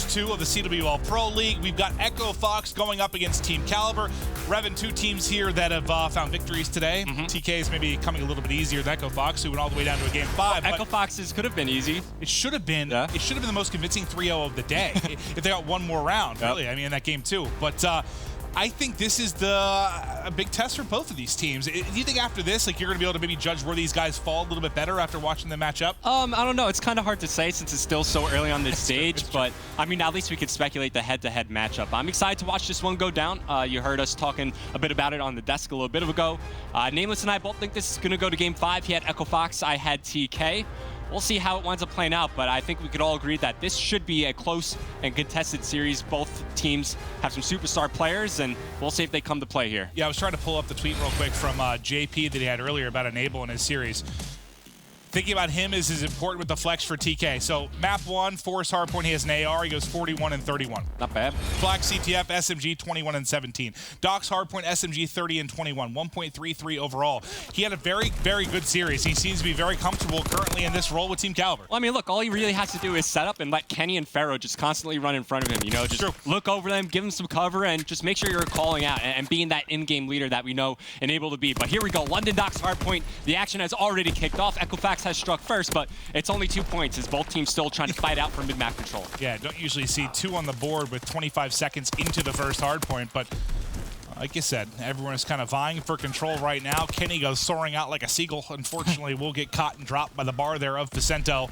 2 of the CWL Pro League. We've got Echo Fox going up against Team Kaliber. Revin, 2 teams here that have found victories today. TK is maybe coming a little bit easier than Echo Fox, who went all the way down to a game 5. Echo Fox's could have been easy. It should have been. Yeah. It should have been the most convincing 3-0 of the day if they got one more round. Really, I mean, in that game 2. But I think this is a big test for both of these teams. Do you think after this, like, you're going to be able to maybe judge where these guys fall a little bit better after watching them match up? I don't know. It's kind of hard to say since it's still so early on this stage. But, I mean, at least we could speculate the head-to-head matchup. I'm excited to watch this one go down. You heard us talking a bit about it on the desk a little bit ago. Nameless and I both think this is going to go to Game 5. He had Echo Fox. I had TK. We'll see how it winds up playing out, but I think we could all agree that this should be a close and contested series. Both teams have some superstar players, and we'll see if they come to play here. Yeah, I was trying to pull up the tweet real quick from JP that he had earlier about Enable in his series. Thinking about him is important with the flex for TK. So map 1, Forest Hardpoint, he has an AR. He goes 41 and 31. Not bad. Black CTF, SMG 21 and 17. Doc's Hardpoint, SMG 30 and 21. 1.33 overall. He had a very, very good series. He seems to be very comfortable currently in this role with Team Kaliber. Well, I mean, look, all he really has to do is set up and let Kenny and Pharaoh just constantly run in front of him. You know, just look over them, give them some cover, and just make sure you're calling out and being that in-game leader that we know and able to be. But here we go. London Doc's Hardpoint. The action has already kicked off. Equifax has struck first, but it's only 2 points as both teams still trying to fight out for mid-map control. Yeah, don't usually see 2 on the board with 25 seconds into the first hardpoint, but like you said, everyone is kind of vying for control right now. Kenny goes soaring out like a seagull. Unfortunately, will get caught and dropped by the bar there of Vicento.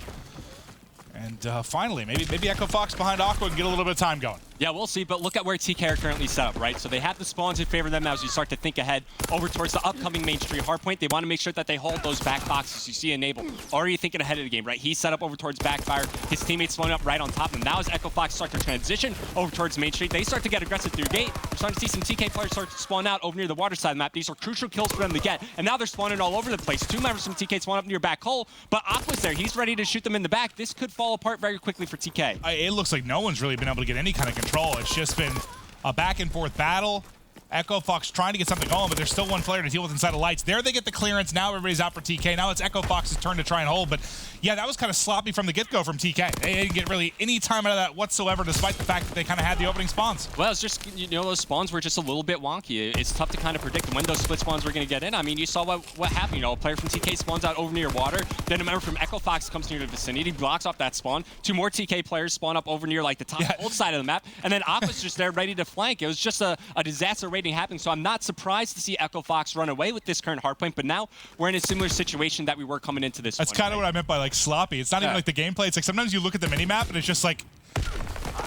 And finally, maybe Echo Fox behind Aqua can get a little bit of time going. Yeah, we'll see, but look at where TK are currently set up, right? So they have the spawns in favor of them as we start to think ahead over towards the upcoming Main Street hardpoint. They want to make sure that they hold those back boxes. You see Enable already thinking ahead of the game, right? He's set up over towards backfire. His teammates spawning up right on top of him. Now as Echo Fox start to transition over towards Main Street, they start to get aggressive through gate. We're starting to see some TK players start to spawn out over near the water side of the map. These are crucial kills for them to get, and now they're spawning all over the place. 2 members from TK spawn up near back hole, but Aqua's there. He's ready to shoot them in the back. This could fall apart very quickly for TK. It looks like no one's really been able to get any kind of control. It's just been a back-and-forth battle. Echo Fox trying to get something going, but there's still one player to deal with inside of lights. There they get the clearance. Now everybody's out for TK. Now it's Echo Fox's turn to try and hold. But yeah, that was kind of sloppy from the get-go from TK. They didn't get really any time out of that whatsoever, despite the fact that they kind of had the opening spawns. Well, it's just, you know, those spawns were just a little bit wonky. It's tough to kind of predict when those split spawns were going to get in. I mean, you saw what happened. You know, a player from TK spawns out over near water. Then a member from Echo Fox comes near the vicinity, blocks off that spawn. 2 more TK players spawn up over near like the top old side of the map. And then Aqua's just there ready to flank. It was just a disaster waiting to happen. So I'm not surprised to see Echo Fox run away with this current hardpoint, but now we're in a similar situation that we were coming into this That's kind of what I meant by like sloppy. It's not even like the gameplay. It's like sometimes you look at the minimap and it's just like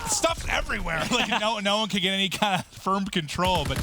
stuff's everywhere. Like no one can get any kind of firm control. But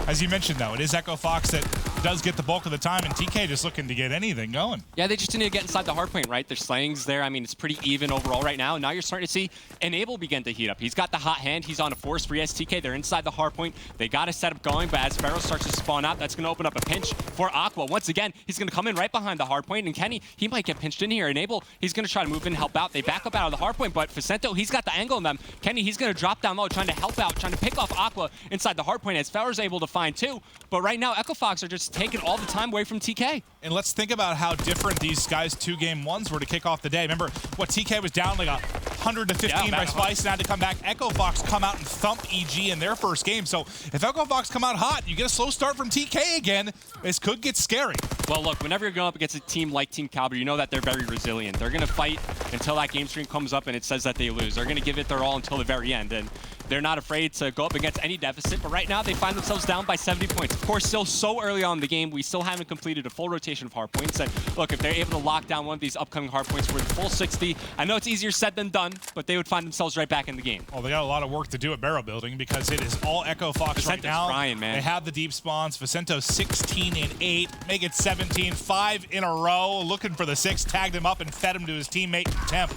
as you mentioned, though, it is Echo Fox that does get the bulk of the time, and TK just looking to get anything going. Yeah, they just need to get inside the hardpoint, right? Their slayings there. I mean, it's pretty even overall right now. And now you're starting to see Enable begin to heat up. He's got the hot hand. He's on a force free STK. They're inside the hardpoint. They got a setup going, but as Pharaoh starts to spawn out, that's going to open up a pinch for Aqua. Once again, he's going to come in right behind the hardpoint, and Kenny, he might get pinched in here. Enable, he's going to try to move in, help out. They back up out of the hardpoint, but Vicento, he's got the angle on them. Kenny, he's going to drop down low, trying to help out, trying to pick off Aqua inside the hardpoint as Pharaoh's able to find 2. But right now, Echo Fox are just taking all the time away from TK. And let's think about how different these guys' 2 game 1s were to kick off the day. Remember, what TK was down like 100 to 15 by Spice and had to come back. Echo Fox come out and thump EG in their first game. So if Echo Fox come out hot, you get a slow start from TK again, this could get scary. Well, look, whenever you're going up against a team like Team Kaliber, you know that they're very resilient. They're going to fight until that game stream comes up and it says that they lose. They're going to give it their all until the very end. And they're not afraid to go up against any deficit, but right now they find themselves down by 70 points. Of course, still so early on in the game, we still haven't completed a full rotation of hardpoints. And look, if they're able to lock down one of these upcoming hardpoints for the full 60, I know it's easier said than done, but they would find themselves right back in the game. Well, they got a lot of work to do at barrel building because it is all Echo Fox right now. Trying, man. They have the deep spawns. Vicento 16 and 8, make it 17, 5 in a row, looking for the 6, tagged him up and fed him to his teammate Temp.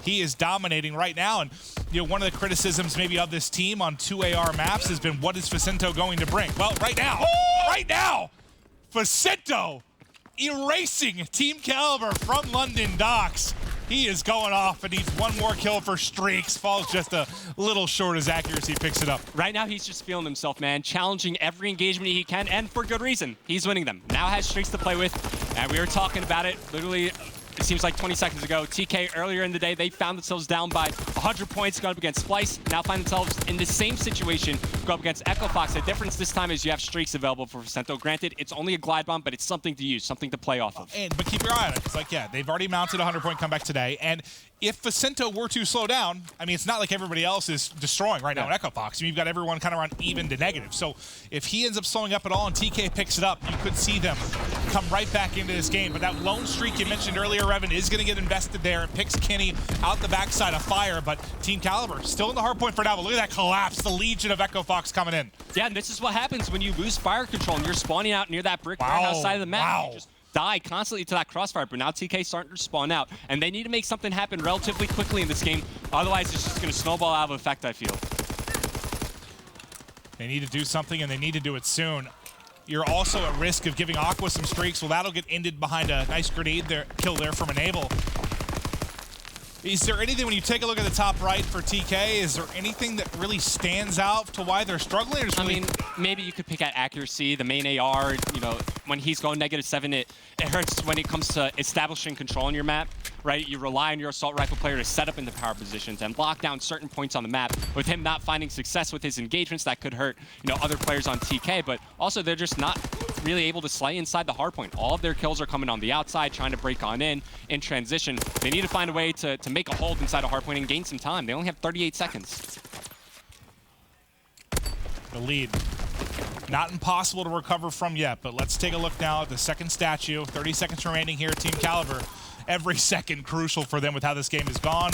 He is dominating right now, and you know, one of the criticisms maybe of this team on 2 AR maps has been, what is Vicento going to bring? Well, right now, Vicento erasing Team Kaliber from London Docks. He is going off and needs 1 more kill for streaks. Falls just a little short as accuracy picks it up. Right now, he's just feeling himself, man. Challenging every engagement he can, and for good reason. He's winning them. Now has streaks to play with, and we were talking about it literally it seems like 20 seconds ago. TK, earlier in the day, they found themselves down by 100 points, going up against Splice. Now find themselves in the same situation, go up against Echo Fox. The difference this time is you have streaks available for Vicento. Granted, it's only a glide bomb, but it's something to use, something to play off of. But keep your eye on it. It's like, yeah, they've already mounted a 100-point comeback today, and if Vicento were to slow down, I mean, it's not like everybody else is destroying right now in Echo Fox. I mean, you've got everyone kind of around even to negative. So if he ends up slowing up at all and TK picks it up, you could see them come right back into this game. But that lone streak you mentioned earlier, Revan, is going to get invested there. It picks Kenny out the backside of Fire, but Team Kaliber still in the hard point for now. But look at that collapse, the Legion of Echo Fox coming in. Yeah, and this is what happens when you lose fire control and you're spawning out near that brick warehouse side of the map. You just die constantly to that crossfire, but now TK starting to spawn out, and they need to make something happen relatively quickly in this game. Otherwise, it's just going to snowball out of effect, I feel. They need to do something, and they need to do it soon. You're also at risk of giving Aqua some streaks. Well, that'll get ended behind a nice grenade there, kill there from Enable. Is there anything, when you take a look at the top right for TK, is there anything that really stands out to why they're struggling? Or I mean, maybe you could pick at accuracy, the main AR, you know, when he's going -7, it hurts when it comes to establishing control on your map, right? You rely on your assault rifle player to set up into power positions and lock down certain points on the map. With him not finding success with his engagements, that could hurt, you know, other players on TK, but also they're just not really able to slay inside the hardpoint. All of their kills are coming on the outside, trying to break on in transition. They need to find a way to make a hold inside a hardpoint and gain some time. They only have 38 seconds. The lead. Not impossible to recover from yet, but let's take a look now at the second statue. 30 seconds remaining here at Team Kaliber. Every second crucial for them with how this game has gone.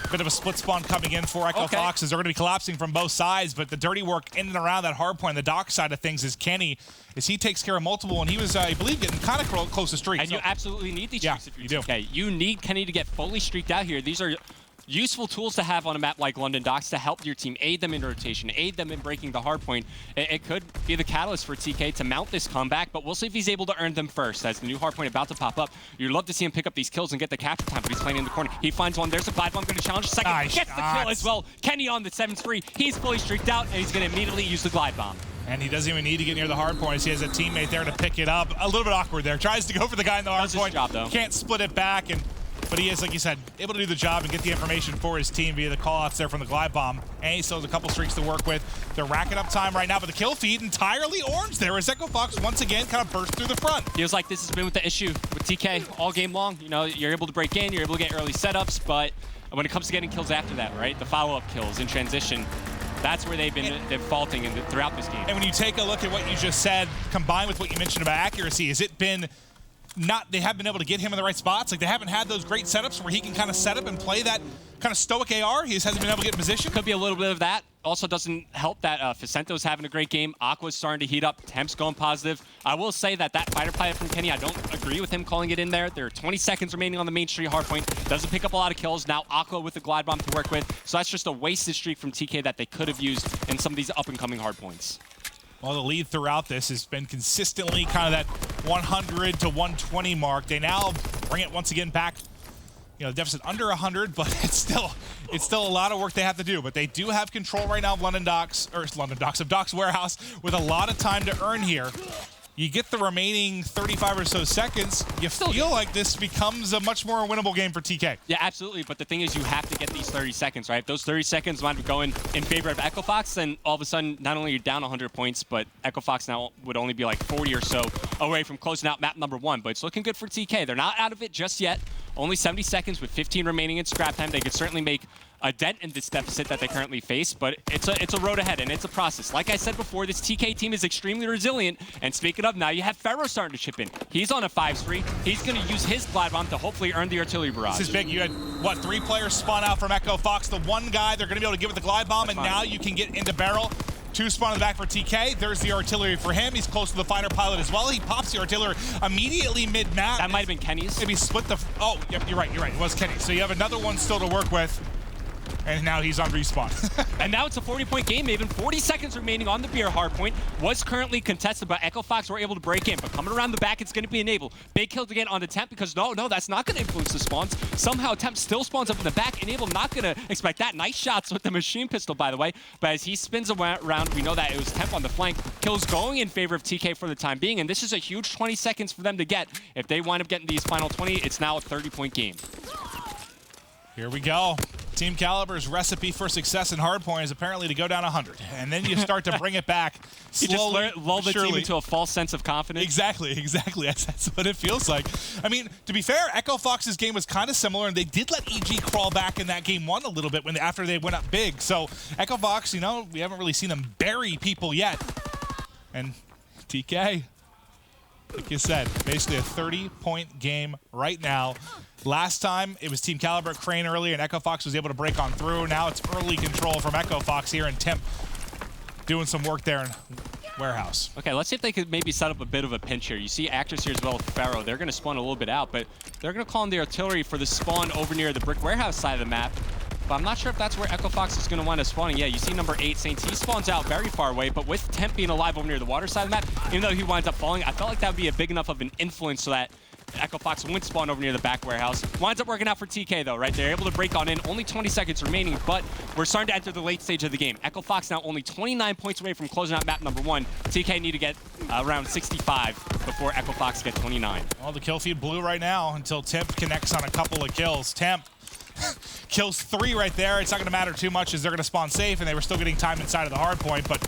Bit of a split spawn coming in for Echo Fox as they're going to be collapsing from both sides, but the dirty work in and around that hard point, the dock side of things, is Kenny, as he takes care of multiple, and he was, I believe, getting kind of close to streaks. And you absolutely need these streaks if you're TK. You need Kenny to get fully streaked out here. These are useful tools to have on a map like London Docks to help your team, aid them in rotation, aid them in breaking the hard point. It could be the catalyst for TK to mount this comeback, but we'll see if he's able to earn them first. As the new hard point about to pop up, you'd love to see him pick up these kills and get the capture time, but he's playing in the corner. He finds one. There's a glide bomb going to challenge. Second, gets the kill as well. Kenny on the 7's free. He's fully streaked out, and he's going to immediately use the glide bomb. And he doesn't even need to get near the hard point as he has a teammate there to pick it up. A little bit awkward there. Tries to go for the guy in the hard point. Job, though. Can't split it back, but he is, like you said, able to do the job and get the information for his team via the call-outs there from the glide bomb. And he still has a couple streaks to work with. They're racking up time right now, but the kill feed entirely orange there as Echo Fox once again kind of burst through the front. Feels like this has been with the issue with TK all game long. You know, you're able to break in, you're able to get early setups, but when it comes to getting kills after that, right, the follow-up kills in transition, that's where they've been faulting throughout this game. And when you take a look at what you just said, combined with what you mentioned about accuracy, has it been they haven't been able to get him in the right spots? Like, they haven't had those great setups where he can kind of set up and play that kind of stoic AR? He just hasn't been able to get in position? Could be a little bit of that. Also doesn't help that Vicento's having a great game. Aqua's starting to heat up. Temp's going positive. I will say that fighter pilot from Kenny, I don't agree with him calling it in there. There are 20 seconds remaining on the main street hardpoint. Doesn't pick up a lot of kills. Now Aqua with the glide bomb to work with. So that's just a wasted streak from TK that they could have used in some of these up-and-coming hardpoints. Well, the lead throughout this has been consistently kind of that 100 to 120 mark. They now bring it once again back. You know, the deficit under 100, but it's still a lot of work they have to do. But they do have control right now of Docks Warehouse with a lot of time to earn here. You get the remaining 35 or so seconds, you feel like this becomes a much more winnable game for TK. Yeah, absolutely, but the thing is you have to get these 30 seconds, right? If those 30 seconds might be going in favor of Echo Fox, then all of a sudden, not only you're down 100 points, but Echo Fox now would only be like 40 or so away from closing out map number 1. But it's looking good for TK. They're not out of it just yet. Only 70 seconds with 15 remaining in scrap time. They could certainly make a dent in this deficit that they currently face, but it's a road ahead, and it's a process. Like I said before, this TK team is extremely resilient, and speaking of, now you have Ferro starting to chip in. He's on a 5-3. He's going to use his glide bomb to hopefully earn the artillery barrage. This is big. You had, what, 3 players spawn out from Echo Fox. The one guy, they're going to be able to give it the glide bomb, and now you can get into barrel. 2 spawn in the back for TK. There's the artillery for him. He's close to the fighter pilot as well. He pops the artillery immediately mid-map. That might have been Kenny's. Maybe split the... Oh, yep, you're right. It was Kenny. So you have another one still to work with. And now he's on respawn. And now it's a 40-point game, even 40 seconds remaining on the beer hardpoint. Was currently contested, but Echo Fox were able to break in. But coming around the back, it's going to be Enable. Big kill to get on the Temp because no, that's not going to influence the spawns. Somehow Temp still spawns up in the back. Enable not going to expect that. Nice shots with the machine pistol, by the way. But as he spins around, we know that it was Temp on the flank. Kills going in favor of TK for the time being. And this is a huge 20 seconds for them to get. If they wind up getting these final 20, it's now a 30-point game. Here we go. Team Kaliber's recipe for success in hardpoint is apparently to go down 100, and then you start to bring it back slowly. You just lull the team into a false sense of confidence. Exactly. That's what it feels like. I mean, to be fair, Echo Fox's game was kind of similar, and they did let EG crawl back in that game one a little bit after they went up big. So Echo Fox, you know, we haven't really seen them bury people yet. And TK, like you said, basically a 30-point game right now. Last time, it was Team Kaliber Crane earlier, and Echo Fox was able to break on through. Now it's early control from Echo Fox here, and Temp doing some work there in Warehouse. Okay, let's see if they could maybe set up a bit of a pinch here. You see Actress here as well with Pharaoh. They're going to spawn a little bit out, but they're going to call in the artillery for the spawn over near the Brick Warehouse side of the map. But I'm not sure if that's where Echo Fox is going to wind up spawning. Yeah, you see number 8, Saints. He spawns out very far away, but with Temp being alive over near the water side of the map, even though he winds up falling, I felt like that would be a big enough of an influence so that Echo Fox wouldn't spawn over near the back warehouse. Winds up working out for TK, though, right? They're able to break on in. Only 20 seconds remaining, but we're starting to enter the late stage of the game. Echo Fox now only 29 points away from closing out map number 1. TK need to get around 65 before Echo Fox get 29. Well, the kill feed blue right now until Temp connects on a couple of kills. Temp kills 3 right there. It's not going to matter too much as they're going to spawn safe, and they were still getting time inside of the hard point, but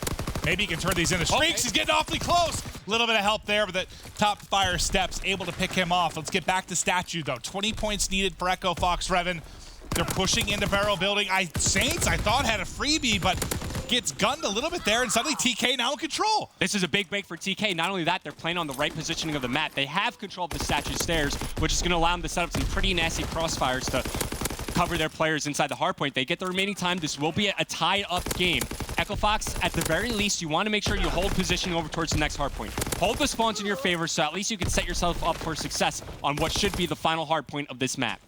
maybe he can turn these into streaks. Okay. He's getting awfully close. A little bit of help there, but the top fire steps able to pick him off. Let's get back to Statue, though. 20 points needed for Echo Fox, Revan. They're pushing into barrel building. Saints, I thought, had a freebie, but gets gunned a little bit there, and suddenly TK now in control. This is a big break for TK. Not only that, they're playing on the right positioning of the map. They have control of the Statue stairs, which is going to allow them to set up some pretty nasty crossfires to cover their players inside the hardpoint. They get the remaining time. This will be a tied-up game. Echo Fox, at the very least, you want to make sure you hold positioning over towards the next hardpoint. Hold the spawns in your favor, so at least you can set yourself up for success on what should be the final hardpoint of this map.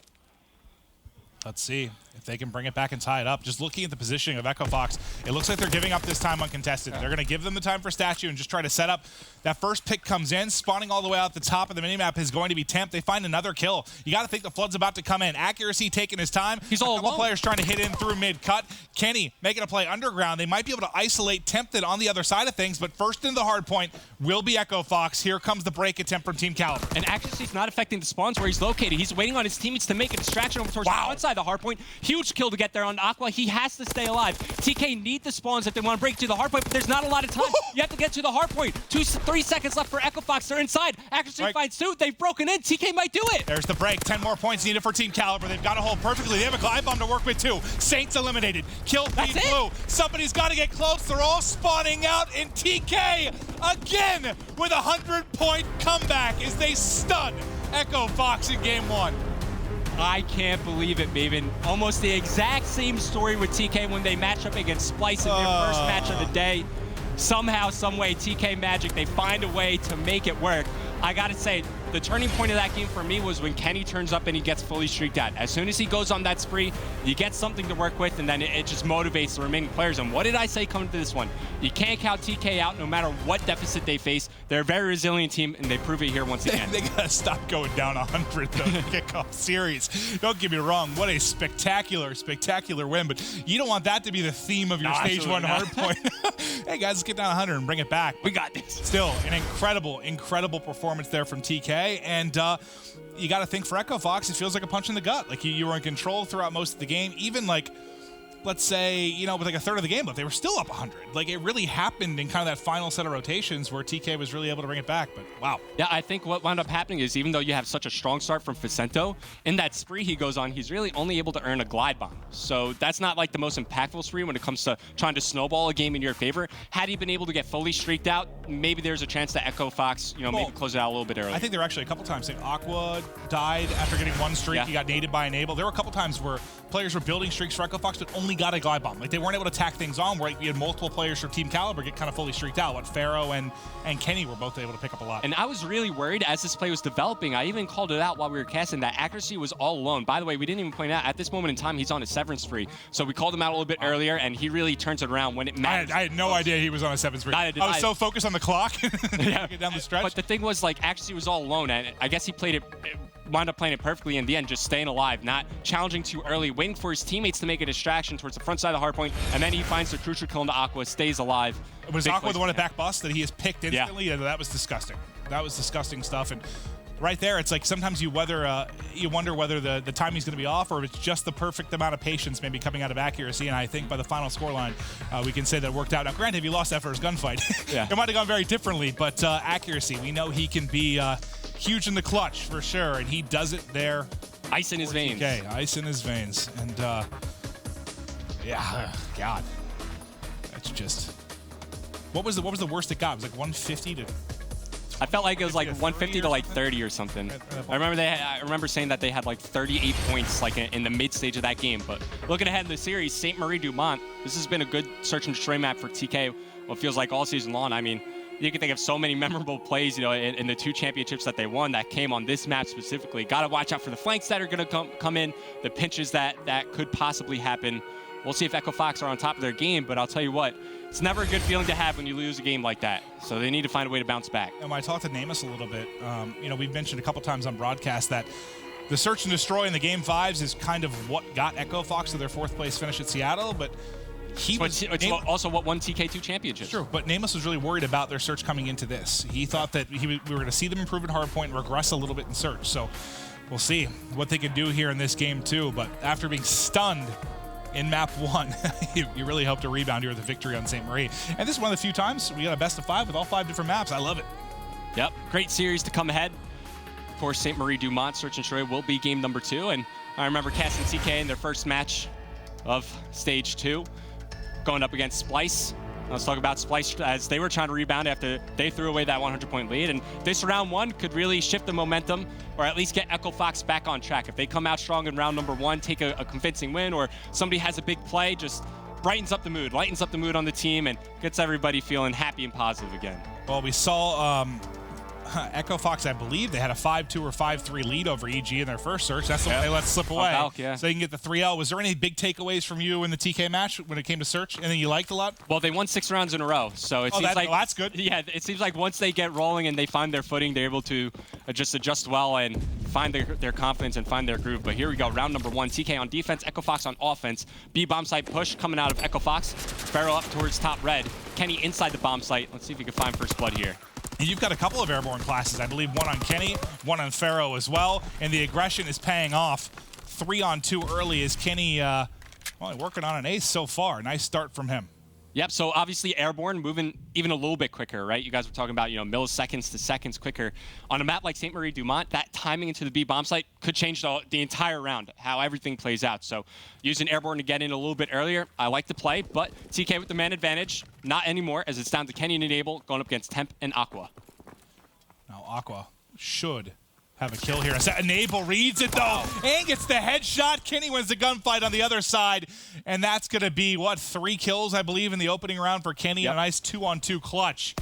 Let's see if they can bring it back and tie it up. Just looking at the positioning of Echo Fox, it looks like they're giving up this time uncontested. They're going to give them the time for Statue and just try to set up. That first pick comes in, spawning all the way out the top of the minimap is going to be Temp. They find another kill. You got to think the Flood's about to come in. Accuracy taking his time. He's all alone. Players trying to hit in through mid-cut. Kenny making a play underground. They might be able to isolate Tempted on the other side of things, but first in the hard point will be Echo Fox. Here comes the break attempt from Team Kaliber. And accuracy's not affecting the spawns where he's located. He's waiting on his teammates to make a distraction over towards the front side of the hard point. Huge kill to get there on Aqua. He has to stay alive. TK need the spawns if they want to break to the hard point, but there's not a lot of time. You have to get to the hard point. 3 seconds left for Echo Fox. They're inside. Accuracy finds two. They've broken in. TK might do it. There's the break. 10 more points needed for Team Kaliber. They've got to hold perfectly. They have a glide bomb to work with too. Saints eliminated. Kill feed blue. Somebody's got to get close. They're all spawning out, and TK again with a 100-point comeback as they stun Echo Fox in game 1. I can't believe it, Maven. Almost the exact same story with TK when they match up against Splice in their first match of the day. Somehow, someway, TK Magic, they find a way to make it work. I gotta say, the turning point of that game for me was when Kenny turns up and he gets fully streaked out. As soon as he goes on that spree, you get something to work with, and then it just motivates the remaining players. And what did I say coming to this one? You can't count TK out no matter what deficit they face. They're a very resilient team, and they prove it here once again. They gotta stop going down 100 though. Kickoff series. Don't get me wrong, what a spectacular, spectacular win, but you don't want that to be the theme of your stage 1 hardpoint. Hey guys, let's get down 100 and bring it back. We got this. Still, an incredible, incredible performance there from TK. And you got to think for Echo Fox, it feels like a punch in the gut. Like you were in control throughout most of the game. Even like, let's say, you know, with like a third of the game left, they were still up 100. Like it really happened in kind of that final set of rotations where TK was really able to bring it back. But wow. Yeah, I think what wound up happening is even though you have such a strong start from Vicento, in that spree he goes on, he's really only able to earn a glide bomb. So that's not like the most impactful spree when it comes to trying to snowball a game in your favor. Had he been able to get fully streaked out, maybe there's a chance that Echo Fox, you know, maybe close it out a little bit early. I think there were actually a couple times. Like Aqua died after getting one streak. He got naded by Enable. There were a couple times where players were building streaks for Echo Fox, but only got a glide bomb. Like, they weren't able to tack things on where we had multiple players from Team Kaliber get kind of fully streaked out. What Pharaoh and Kenny were both able to pick up a lot. And I was really worried as this play was developing. I even called it out while we were casting that accuracy was all alone. By the way, we didn't even point out at this moment in time he's on a severance free. So we called him out a little bit earlier, and he really turns it around when it matters. I had no idea he was on a 7-3. I was so focused on the clock get down the stretch. But the thing was, like, accuracy was all alone, and I guess he wound up playing it perfectly in the end, just staying alive, not challenging too early, waiting for his teammates to make a distraction towards the front side of the hard point, and then he finds the crucial kill into Aqua, stays alive. Was Aqua the one at back bust that he has picked instantly? Yeah, that was disgusting. That was disgusting stuff. And right there, it's like sometimes you wonder whether the timing's going to be off or if it's just the perfect amount of patience maybe coming out of accuracy. And I think by the final scoreline, we can say that it worked out. Now, granted, if he lost that first gunfight, it might have gone very differently. But accuracy, we know he can be huge in the clutch for sure, and he does it there. Ice in his veins. Okay, ice in his veins. And yeah, God, that's just. What was the worst it got? It was like 150 to. I felt like it was like 150 to like 30 or something. I remember saying that they had like 38 points like in the mid stage of that game. But looking ahead in the series, St. Marie Dumont, this has been a good search and destroy map for TK. What feels like all season long. I mean, you can think of so many memorable plays, in the 2 championships that they won that came on this map specifically. Got to watch out for the flanks that are going to come in, the pinches that could possibly happen. We'll see if Echo Fox are on top of their game, but I'll tell you what, it's never a good feeling to have when you lose a game like that. So they need to find a way to bounce back. And when I talked to Namus a little bit, we've mentioned a couple times on broadcast that the search and destroy in the game 5s is kind of what got Echo Fox to their 4th place finish at Seattle, but it's also what won TK2 championships. True, but Namus was really worried about their search coming into this. He thought that we were going to see them improve at hardpoint and regress a little bit in search. So we'll see what they can do here in this game too. But after being stunned in map 1, you really hope to rebound here with a victory on St. Marie. And this is one of the few times we got a best of 5 with all 5 different maps. I love it. Yep, great series to come ahead. Of course, St. Marie Dumont Search and Destroy will be game number 2. And I remember casting TK in their first match of stage 2. Going up against Splice. Let's talk about Splice as they were trying to rebound after they threw away that 100-point lead. And this round 1 could really shift the momentum or at least get Echo Fox back on track. If they come out strong in round number 1, take a convincing win, or somebody has a big play, just brightens up the mood, lightens up the mood on the team, and gets everybody feeling happy and positive again. Well, we saw Echo Fox, I believe, they had a 5-2 or 5-3 lead over EG in their first search. That's the one they let slip away. So they can get the 3L. Was there any big takeaways from you in the TK match when it came to search? Anything you liked a lot? Well, they won 6 rounds in a row. So it seems like that's good. Yeah, it seems like once they get rolling and they find their footing, they're able to just adjust well and find their confidence and find their groove. But here we go, round number 1. TK on defense, Echo Fox on offense. B bomb site push coming out of Echo Fox. Pharaoh up towards top red. Kenny inside the bomb site. Let's see if we can find first blood here. And you've got a couple of airborne classes. I believe one on Kenny, one on Pharaoh as well. And the aggression is paying off. 3-on-2 early is Kenny working on an ace so far. Nice start from him. Yep, so obviously airborne moving even a little bit quicker, right? You guys were talking about, milliseconds to seconds quicker. On a map like St. Marie Dumont, that timing into the B bomb site could change the entire round, how everything plays out. So using airborne to get in a little bit earlier, I like the play, but TK with the man advantage, not anymore, as it's down to Kenny and Enable going up against Temp and Aqua. Now Aqua should have a kill here. Enable reads it though, and gets the headshot. Kenny wins the gunfight on the other side, and that's going to be, 3 kills, I believe, in the opening round for Kenny. Yep. A nice 2-on-2 clutch.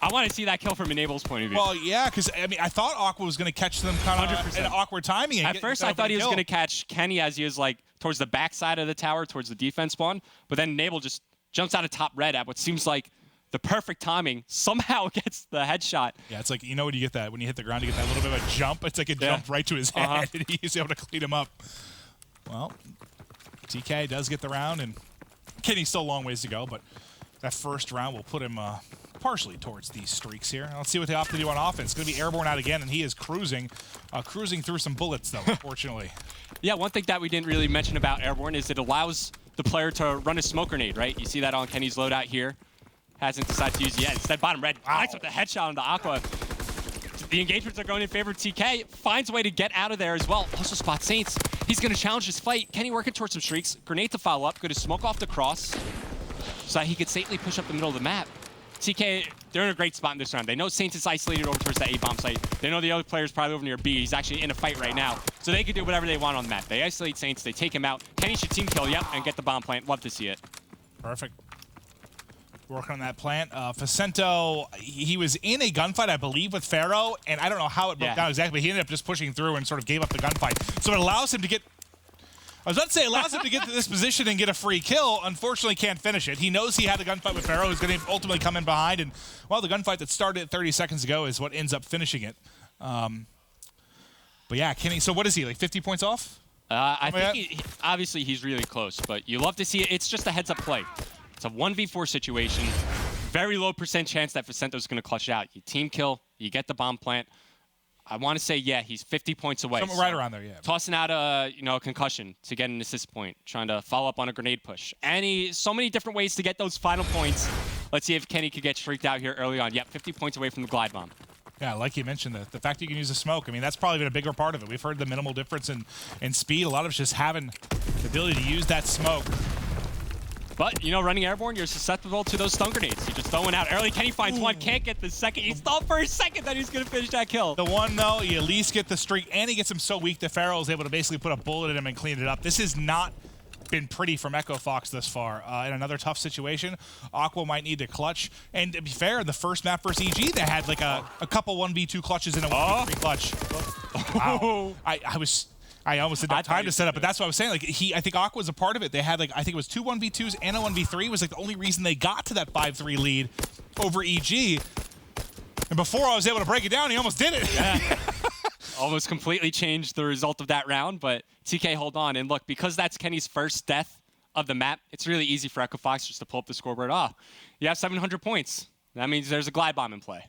I want to see that kill from Enable's point of view. Well, yeah, because I thought Aqua was going to catch them kind of in awkward timing. At first, I thought he was going to catch Kenny as he was towards the back side of the tower, towards the defense spawn, but then Enable just jumps out of top red at what seems like the perfect timing, somehow gets the headshot. Yeah, it's like, when you get that, when you hit the ground, you get that little bit of a jump. It's like a jump right to his head, and he's able to clean him up. Well, TK does get the round, and Kenny's still a long ways to go, but that first round will put him partially towards these streaks here. Let's see what they opt to do on offense. It's going to be airborne out again, and he is cruising through some bullets, though, unfortunately. Yeah, one thing that we didn't really mention about airborne is it allows the player to run a smoke grenade, right? You see that on Kenny's loadout here. Hasn't decided to use it yet. Instead, bottom red, nice with the headshot on the Aqua. The engagements are going in favor of TK. Finds a way to get out of there as well. Also spot Saints. He's going to challenge his fight. Kenny working towards some streaks. Grenade to follow up. Going to smoke off the cross so that he could safely push up the middle of the map. TK, they're in a great spot in this round. They know Saints is isolated over towards that A-bomb site. They know the other player's probably over near B. He's actually in a fight right now. So they can do whatever they want on the map. They isolate Saints, they take him out. Kenny should team kill, yep, and get the bomb plant. Love to see it. Perfect. Working on that plant. Facento, he was in a gunfight, I believe, with Pharaoh, and I don't know how it broke down exactly, but he ended up just pushing through and sort of gave up the gunfight. So it allows him to get... I was about to say, it allows him to get to this position and get a free kill. Unfortunately, can't finish it. He knows he had a gunfight with Pharaoh, who's going to ultimately come in behind, and, well, the gunfight that started 30 seconds ago is what ends up finishing it. But yeah, Kenny, so what is he, like 50 points off? I think, obviously, he's really close, but you love to see it. It's just a heads-up play. It's a 1v4 situation. Very low % chance that Facento's going to clutch it out. You team kill, you get the bomb plant. I want to say, yeah, he's 50 points away. Somewhere right around there, yeah. Tossing out a concussion to get an assist point, trying to follow up on a grenade push. So many different ways to get those final points. Let's see if Kenny could get streaked out here early on. Yep, 50 points away from the glide bomb. Yeah, like you mentioned, the fact you can use a smoke, I mean, that's probably been a bigger part of it. We've heard the minimal difference in speed. A lot of it's just having the ability to use that smoke. But, running airborne, you're susceptible to those stun grenades. You just throw one out early. Kenny finds one, can't get the second. He thought for a second that he's going to finish that kill. The one, though, you at least get the streak, and he gets him so weak that Pharaoh is able to basically put a bullet in him and clean it up. This has not been pretty from Echo Fox thus far. In another tough situation, Aqua might need to clutch. And to be fair, the first map versus EG, they had like a couple 1v2 clutches and a 1v3 clutch. Wow. I almost didn't have time to set up, but that's what I was saying. Like I think Aqua was a part of it. They had I think it was 2 1v2s and a 1v3 was like the only reason they got to that 5-3 lead over EG. And before I was able to break it down, he almost did it. Yeah. Almost completely changed the result of that round, but TK, hold on. And look, because that's Kenny's first death of the map, it's really easy for Echo Fox just to pull up the scoreboard. You have 700 points. That means there's a glide bomb in play.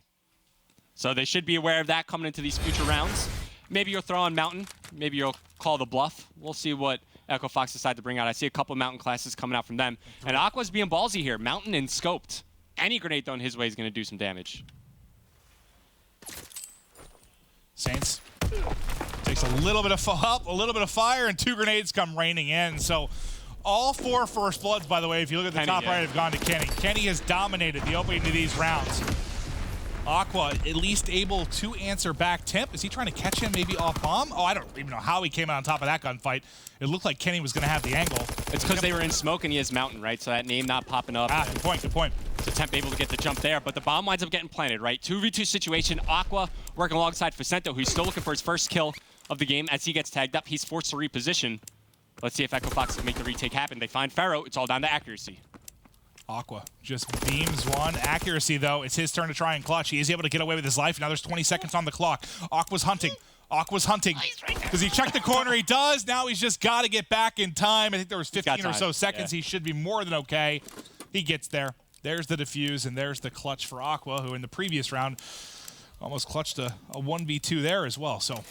So they should be aware of that coming into these future rounds. Maybe you'll throw on Mountain. Maybe you'll call the bluff. We'll see what Echo Fox decide to bring out. I see a couple of Mountain classes coming out from them. And Aqua's being ballsy here. Mountain and scoped. Any grenade thrown his way is going to do some damage. Saints takes a little bit of a little bit of fire, and 2 grenades come raining in. So all 4 first bloods, by the way, if you look at the top right, have gone to Kenny. Kenny has dominated the opening to these rounds. Aqua at least able to answer back. Temp, is he trying to catch him maybe off bomb? Oh, I don't even know how he came out on top of that gunfight. It looked like Kenny was going to have the angle. It's because they were in smoke and he has Mountain, right? So that name not popping up. Good point, good point. So Temp able to get the jump there, but the bomb winds up getting planted, right? 2v2 situation. Aqua working alongside Facento, who's still looking for his first kill of the game. As he gets tagged up, he's forced to reposition. Let's see if Echo Fox can make the retake happen. They find Pharaoh. It's all down to accuracy. Aqua just beams one. Accuracy, though. It's his turn to try and clutch. He is able to get away with his life. Now there's 20 seconds on the clock. Aqua's hunting. Aqua's hunting. Does he check the corner? He does. Now he's just got to get back in time. I think there was 15 or so seconds. Yeah. He should be more than okay. He gets there. There's the defuse, and there's the clutch for Aqua, who in the previous round almost clutched a 1v2 there as well. So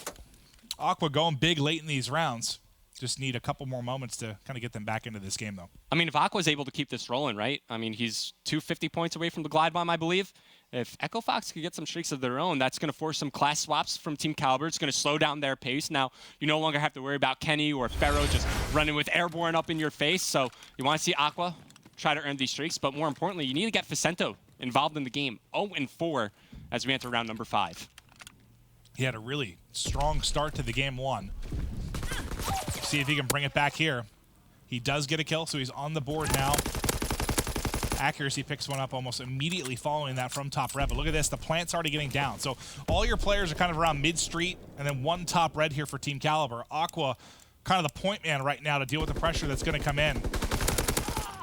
Aqua going big late in these rounds. Just need a couple more moments to kind of get them back into this game, though. I mean, if Aqua's able to keep this rolling, right? I mean, he's 250 points away from the glide bomb, I believe. If Echo Fox could get some streaks of their own, that's going to force some class swaps from Team Kaliber. It's going to slow down their pace. Now, you no longer have to worry about Kenny or Pharaoh just running with airborne up in your face. So you want to see Aqua try to earn these streaks. But more importantly, you need to get Facento involved in the game. 0-4 as we enter round number 5. He had a really strong start to the game 1. See if he can bring it back here. He does get a kill, so he's on the board now. Accuracy picks one up almost immediately following that from top red. But look at this, the plant's already getting down. So all your players are kind of around mid-street, and then one top red here for Team Kaliber. Aqua, kind of the point man right now to deal with the pressure that's going to come in.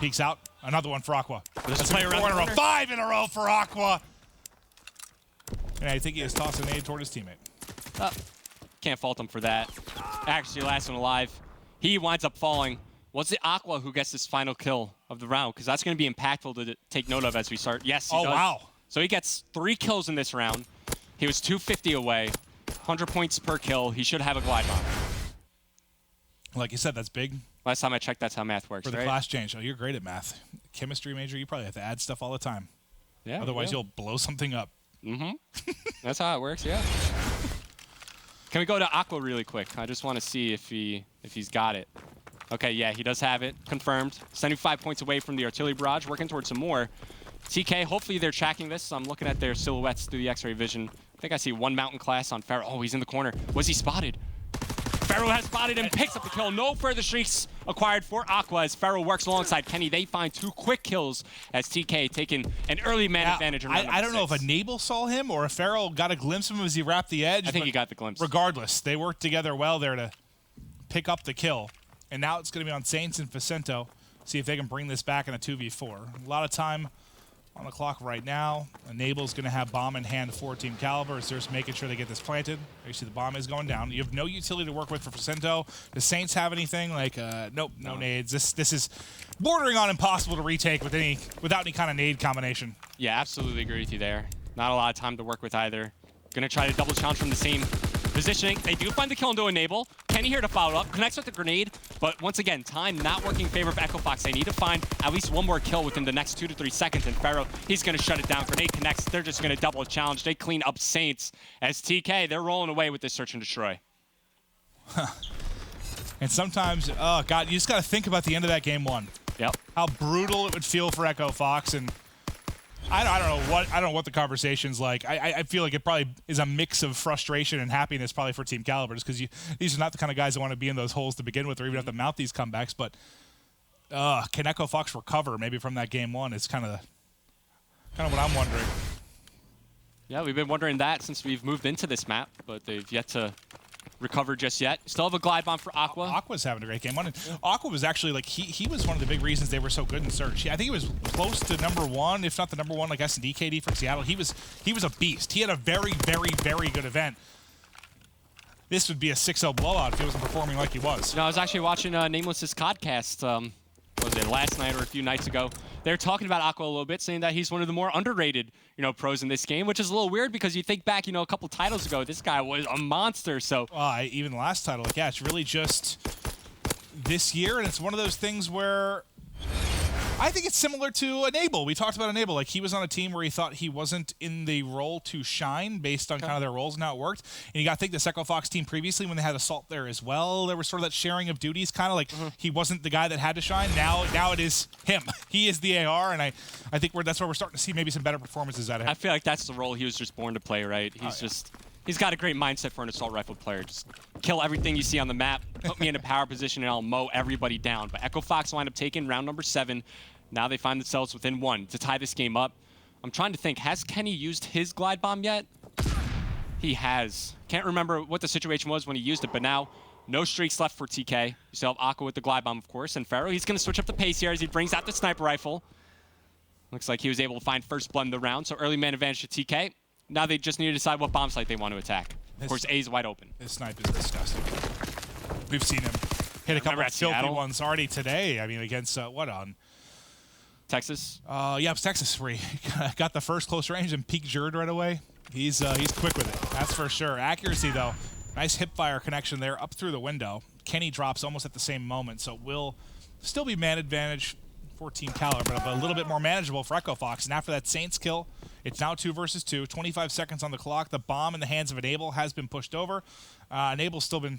Peeks out, another one for Aqua. That's 4 in a row, 5 in a row for Aqua. And I think he has tossed an aid toward his teammate. Can't fault him for that. Actually, last one alive. He winds up falling. Was it Aqua who gets this final kill of the round? Because that's going to be impactful to take note of as we start. Yes, he does. Wow. So he gets 3 kills in this round. He was 250 away. 100 points per kill. He should have a glide bomb. Like you said, that's big. Last time I checked, that's how math works, for the right? class change. Oh, you're great at math. Chemistry major, you probably have to add stuff all the time. Yeah. Otherwise, you'll blow something up. Mm-hmm. That's how it works, yeah. Can we go to Aqua really quick? I just want to see if he's got it. Okay, yeah, he does have it. Confirmed. 75 points away from the artillery barrage. Working towards some more. TK, hopefully they're tracking this. I'm looking at their silhouettes through the X-ray vision. I think I see one mountain class on Pharaoh. Oh, he's in the corner. Was he spotted? Pharaoh has spotted him, picks up the kill. No further streaks acquired for Aqua as Pharaoh works alongside Kenny. They find 2 quick kills as TK taking an early man advantage. I don't know if Enable saw him or if Pharaoh got a glimpse of him as he wrapped the edge. I think he got the glimpse. Regardless, they worked together well there to pick up the kill. And now it's going to be on Saints and Vicento. See if they can bring this back in a 2v4. A lot of time on the clock right now. Enable's going to have bomb in hand for Team Kaliber as they're just making sure they get this planted. You see the bomb is going down. You have no utility to work with for Vicento. Does Saints have anything? Like, nope, no nades. This is bordering on impossible to retake without any kind of nade combination. Yeah, absolutely agree with you there. Not a lot of time to work with either. Going to try to double challenge from the same positioning. They do find the kill into Enable. Kenny here to follow up. Connects with the grenade. But once again, time not working in favor of Echo Fox. They need to find at least one more kill within the next 2 to 3 seconds. And Pharaoh, he's going to shut it down. Grenade connects. They're just going to double challenge. They clean up Saints. As TK, they're rolling away with this search and destroy. And sometimes, oh, God, you just got to think about the end of that game 1. Yep. How brutal it would feel for Echo Fox. And I don't know what the conversation's like. I feel like it probably is a mix of frustration and happiness probably for Team Kaliber, just because these are not the kind of guys that want to be in those holes to begin with or even have to mount these comebacks. But can Echo Fox recover maybe from that game 1? It's kind of what I'm wondering. Yeah, we've been wondering that since we've moved into this map, but they've yet to recover just yet. Still have a glide bomb for Aqua. Aqua's having a great game. Aqua was actually like he was one of the big reasons they were so good in search. I think he was close to #1, if not the #1, like S&D KD for Seattle. He was a beast. He had a very, very, very good event. This would be a 6-0 blowout if he wasn't performing like he was. No, I was actually watching Nameless's podcast. Was it last night or a few nights ago? They're talking about Aqua a little bit, saying that he's one of the more underrated, pros in this game, which is a little weird because you think back, a couple titles ago, this guy was a monster. So even the last title, like, yeah, it's really just this year, and it's one of those things where I think it's similar to Enable. We talked about Enable. Like, he was on a team where he thought he wasn't in the role to shine based on kind of their roles and how it worked. And you got to think the Echo Fox team previously, when they had Assault there as well, there was sort of that sharing of duties, kind of like he wasn't the guy that had to shine. Now it is him. He is the AR, and I think that's where we're starting to see maybe some better performances out of him. I feel like that's the role he was just born to play, right? He's got a great mindset for an assault rifle player. Just kill everything you see on the map, put me in a power position, and I'll mow everybody down. But Echo Fox wind up taking round number 7. Now they find themselves within 1 to tie this game up. I'm trying to think, has Kenny used his glide bomb yet? He has. Can't remember what the situation was when he used it, but now no streaks left for TK. You still have Aqua with the glide bomb, of course, and Pharaoh, he's going to switch up the pace here as he brings out the sniper rifle. Looks like he was able to find first blood in the round, so early man advantage to TK. Now they just need to decide what bomb site they want to attack. Of course, A's wide open. His snipe is disgusting. We've seen him hit a couple of filthy ones already today. I mean, against, what on? Texas? Yeah, it was Texas where he got the first close range and peaked Jerd right away. He's quick with it, that's for sure. Accuracy, though, nice hip-fire connection there up through the window. Kenny drops almost at the same moment, so it will still be man advantage for Team Kaliber, but a little bit more manageable for Echo Fox. And after that Saints kill, it's now 2 versus 2, 25 seconds on the clock. The bomb in the hands of Enable has been pushed over. Enable's still been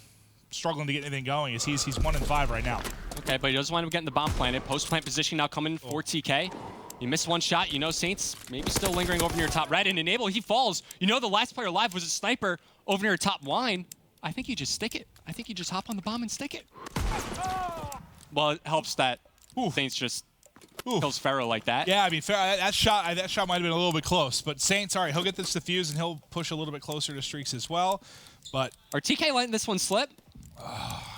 struggling to get anything going as he's 1 and 5 right now. Okay, but he doesn't wind up getting the bomb planted. Post-plant position now coming for TK. You missed one shot. Saints maybe still lingering over near top red. And Enable, he falls. The last player alive was a sniper over near top wine. I think you just stick it. I think you just hop on the bomb and stick it. Well, it helps that Saints just kills Pharaoh like that. Yeah, I mean, that shot might have been a little bit close. But Saints, all right, he'll get this defused and he'll push a little bit closer to streaks as well. But are TK letting this one slip?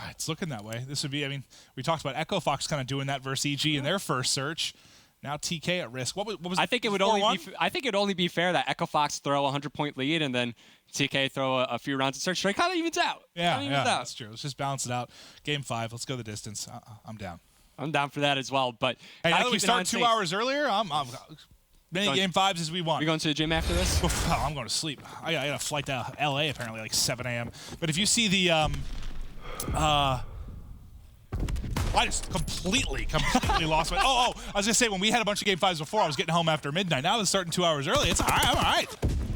It's looking that way. This would be, I mean, we talked about Echo Fox kind of doing that versus EG in their first search. Now TK at risk. What was I think it would only be fair that Echo Fox throw a 100-point lead and then TK throw a few rounds of search. Straight kind of evens out. Yeah, that's true. Let's just balance it out. Game 5. Let's go the distance. I'm down. I'm down for that as well. But hey, now that we start 2 hours earlier, I'm many game 5s as we want. We going to the gym after this? Oh, I'm going to sleep. I got a flight to LA apparently like 7 a.m. But if you see the I just completely lost my. I was gonna say when we had a bunch of game 5s before, I was getting home after midnight. Now it's starting 2 hours early. It's all right. I'm all right.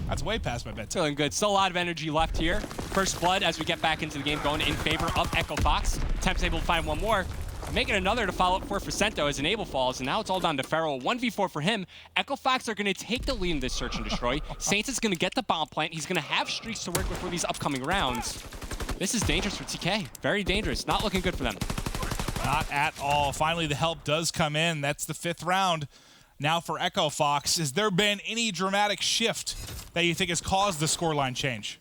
That's way past my bedtime. Feeling good. Still a lot of energy left here. First blood as we get back into the game, going in favor of Echo Fox. Temp's able to find one more. making another to follow up for Facento as Enable falls, and now it's all down to Pharaoh. 1v4 for him. Echo Fox are going to take the lead in this search and destroy. Saints is going to get the bomb plant. He's going to have streaks to work with for these upcoming rounds. This is dangerous for TK. Very dangerous. Not looking good for them. Not at all. Finally, the help does come in. That's the 5th round. Now for Echo Fox, has there been any dramatic shift that you think has caused the scoreline change?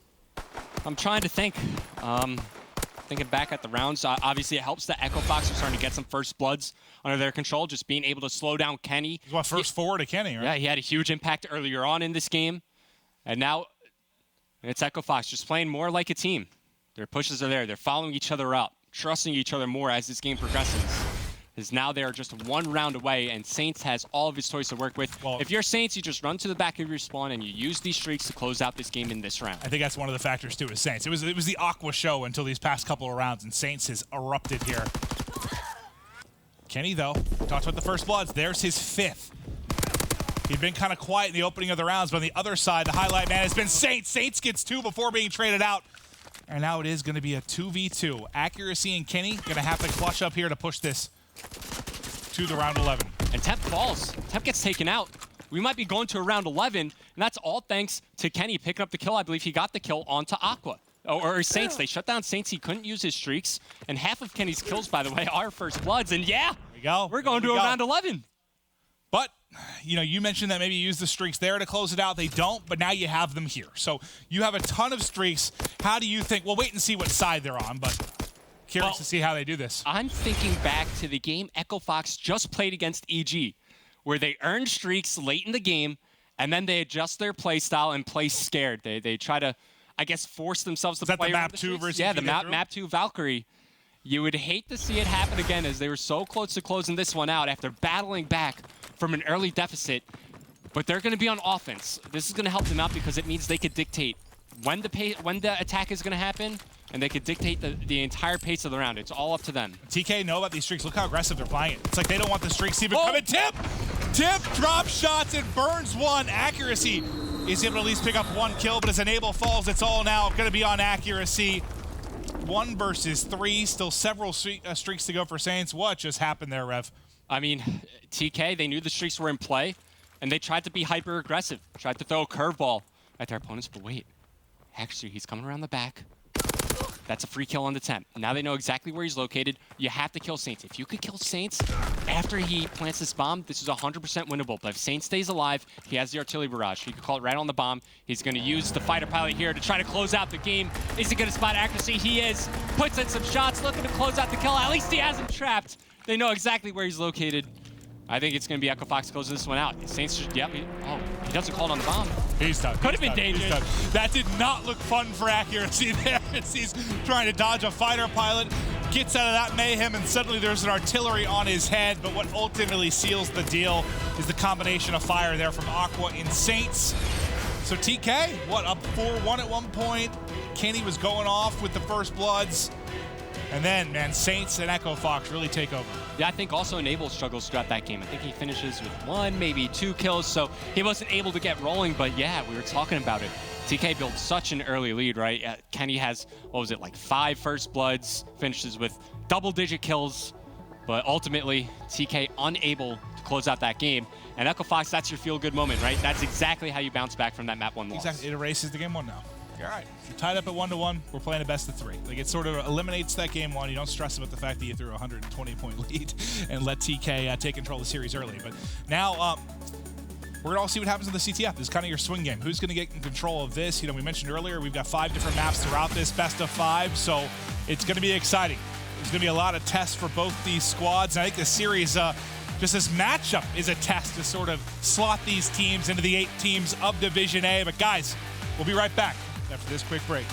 I'm trying to think. Thinking back at the rounds, obviously it helps that Echo Fox are starting to get some first bloods under their control, just being able to slow down Kenny. He's what, first forward to Kenny, right? Yeah, he had a huge impact earlier on in this game. And now it's Echo Fox just playing more like a team. Their pushes are there. They're following each other up, trusting each other more as this game progresses. Because now they are just 1 round away, and Saints has all of his toys to work with. Well, if you're Saints, you just run to the back of your spawn and you use these streaks to close out this game in this round. I think that's one of the factors too with Saints. It was the Aqua show until these past couple of rounds, and Saints has erupted here. Kenny, though, talked about the first bloods. There's his 5th. He'd been kind of quiet in the opening of the rounds, but on the other side, the highlight man has been Saints. Saints gets 2 before being traded out. And now it is going to be a 2v2. Accuracy and Kenny going to have to clutch up here to push this to the round 11. And Temp falls. Temp gets taken out. We might be going to a round 11, and that's all thanks to Kenny picking up the kill. I believe he got the kill onto Aqua. Or Saints. They shut down Saints. He couldn't use his streaks. And half of Kenny's kills, by the way, are first bloods. And yeah, we're going to a round 11. But, you know, you mentioned that maybe you use the streaks there to close it out. They don't, but now you have them here. So you have a ton of streaks. How do you think? We'll wait and see what side they're on, but curious to see how they do this. I'm thinking back to the game Echo Fox just played against EG, where they earned streaks late in the game, and then they adjust their play style and play scared. They try to, I guess, force themselves to play. Is that the map 2 versus? Yeah, the map 2 Valkyrie. You would hate to see it happen again, as they were so close to closing this one out after battling back from an early deficit. But they're going to be on offense. This is going to help them out because it means they could dictate when the attack is going to happen, and they could dictate the entire pace of the round. It's all up to them. TK know about these streaks. Look how aggressive they're playing it. It's like they don't want the streaks to even come in. Tip drop shots and burns 1. Accuracy is able to at least pick up 1 kill, but as Enable falls, it's all now going to be on Accuracy. 1 versus 3, still several streaks to go for Saints. What just happened there, Rev? I mean, TK, they knew the streaks were in play, and they tried to be hyper-aggressive, tried to throw a curveball at their opponents, but wait. Actually, he's coming around the back. That's a free kill on the Temp. Now they know exactly where he's located. You have to kill Saints. If you could kill Saints after he plants this bomb, this is 100% winnable. But if Saints stays alive, he has the artillery barrage. He could call it right on the bomb. He's going to use the fighter pilot here to try to close out the game. Is he going to spot Accuracy? He is. Puts in some shots, looking to close out the kill. At least he has him trapped. They know exactly where he's located. I think it's going to be Echo Fox closing this one out. Saints just, yep. He doesn't call it on the bomb. He's done. Could have been dangerous. That did not look fun for Accuracy there as he's trying to dodge a fighter pilot. Gets out of that mayhem, and suddenly there's an artillery on his head. But what ultimately seals the deal is the combination of fire there from Aqua and Saints. So TK, up 4-1 at one point. Kenny was going off with the first bloods. And then, man, Saints and Echo Fox really take over. Yeah, I think also Enable struggles throughout that game. I think he finishes with 1, maybe 2 kills, so he wasn't able to get rolling. But yeah, we were talking about it. TK built such an early lead, right? Kenny has, what was it, like 5 first bloods, finishes with double-digit kills. But ultimately, TK unable to close out that game. And Echo Fox, that's your feel-good moment, right? That's exactly how you bounce back from that map 1 loss. Exactly. It erases the game 1 now. All right, you're tied up at 1-1. We're playing a best of 3. Like, it sort of eliminates that game 1. You don't stress about the fact that you threw a 120-point lead and let TK take control of the series early. But now we're gonna all see what happens in the CTF. This is kind of your swing game. Who's gonna get in control of this? You know, we mentioned earlier we've got 5 different maps throughout this best of 5, so it's gonna be exciting. There's gonna be a lot of tests for both these squads, and I think this series, just this matchup is a test to sort of slot these teams into the 8 teams of Division A. But guys, we'll be right back after this quick break.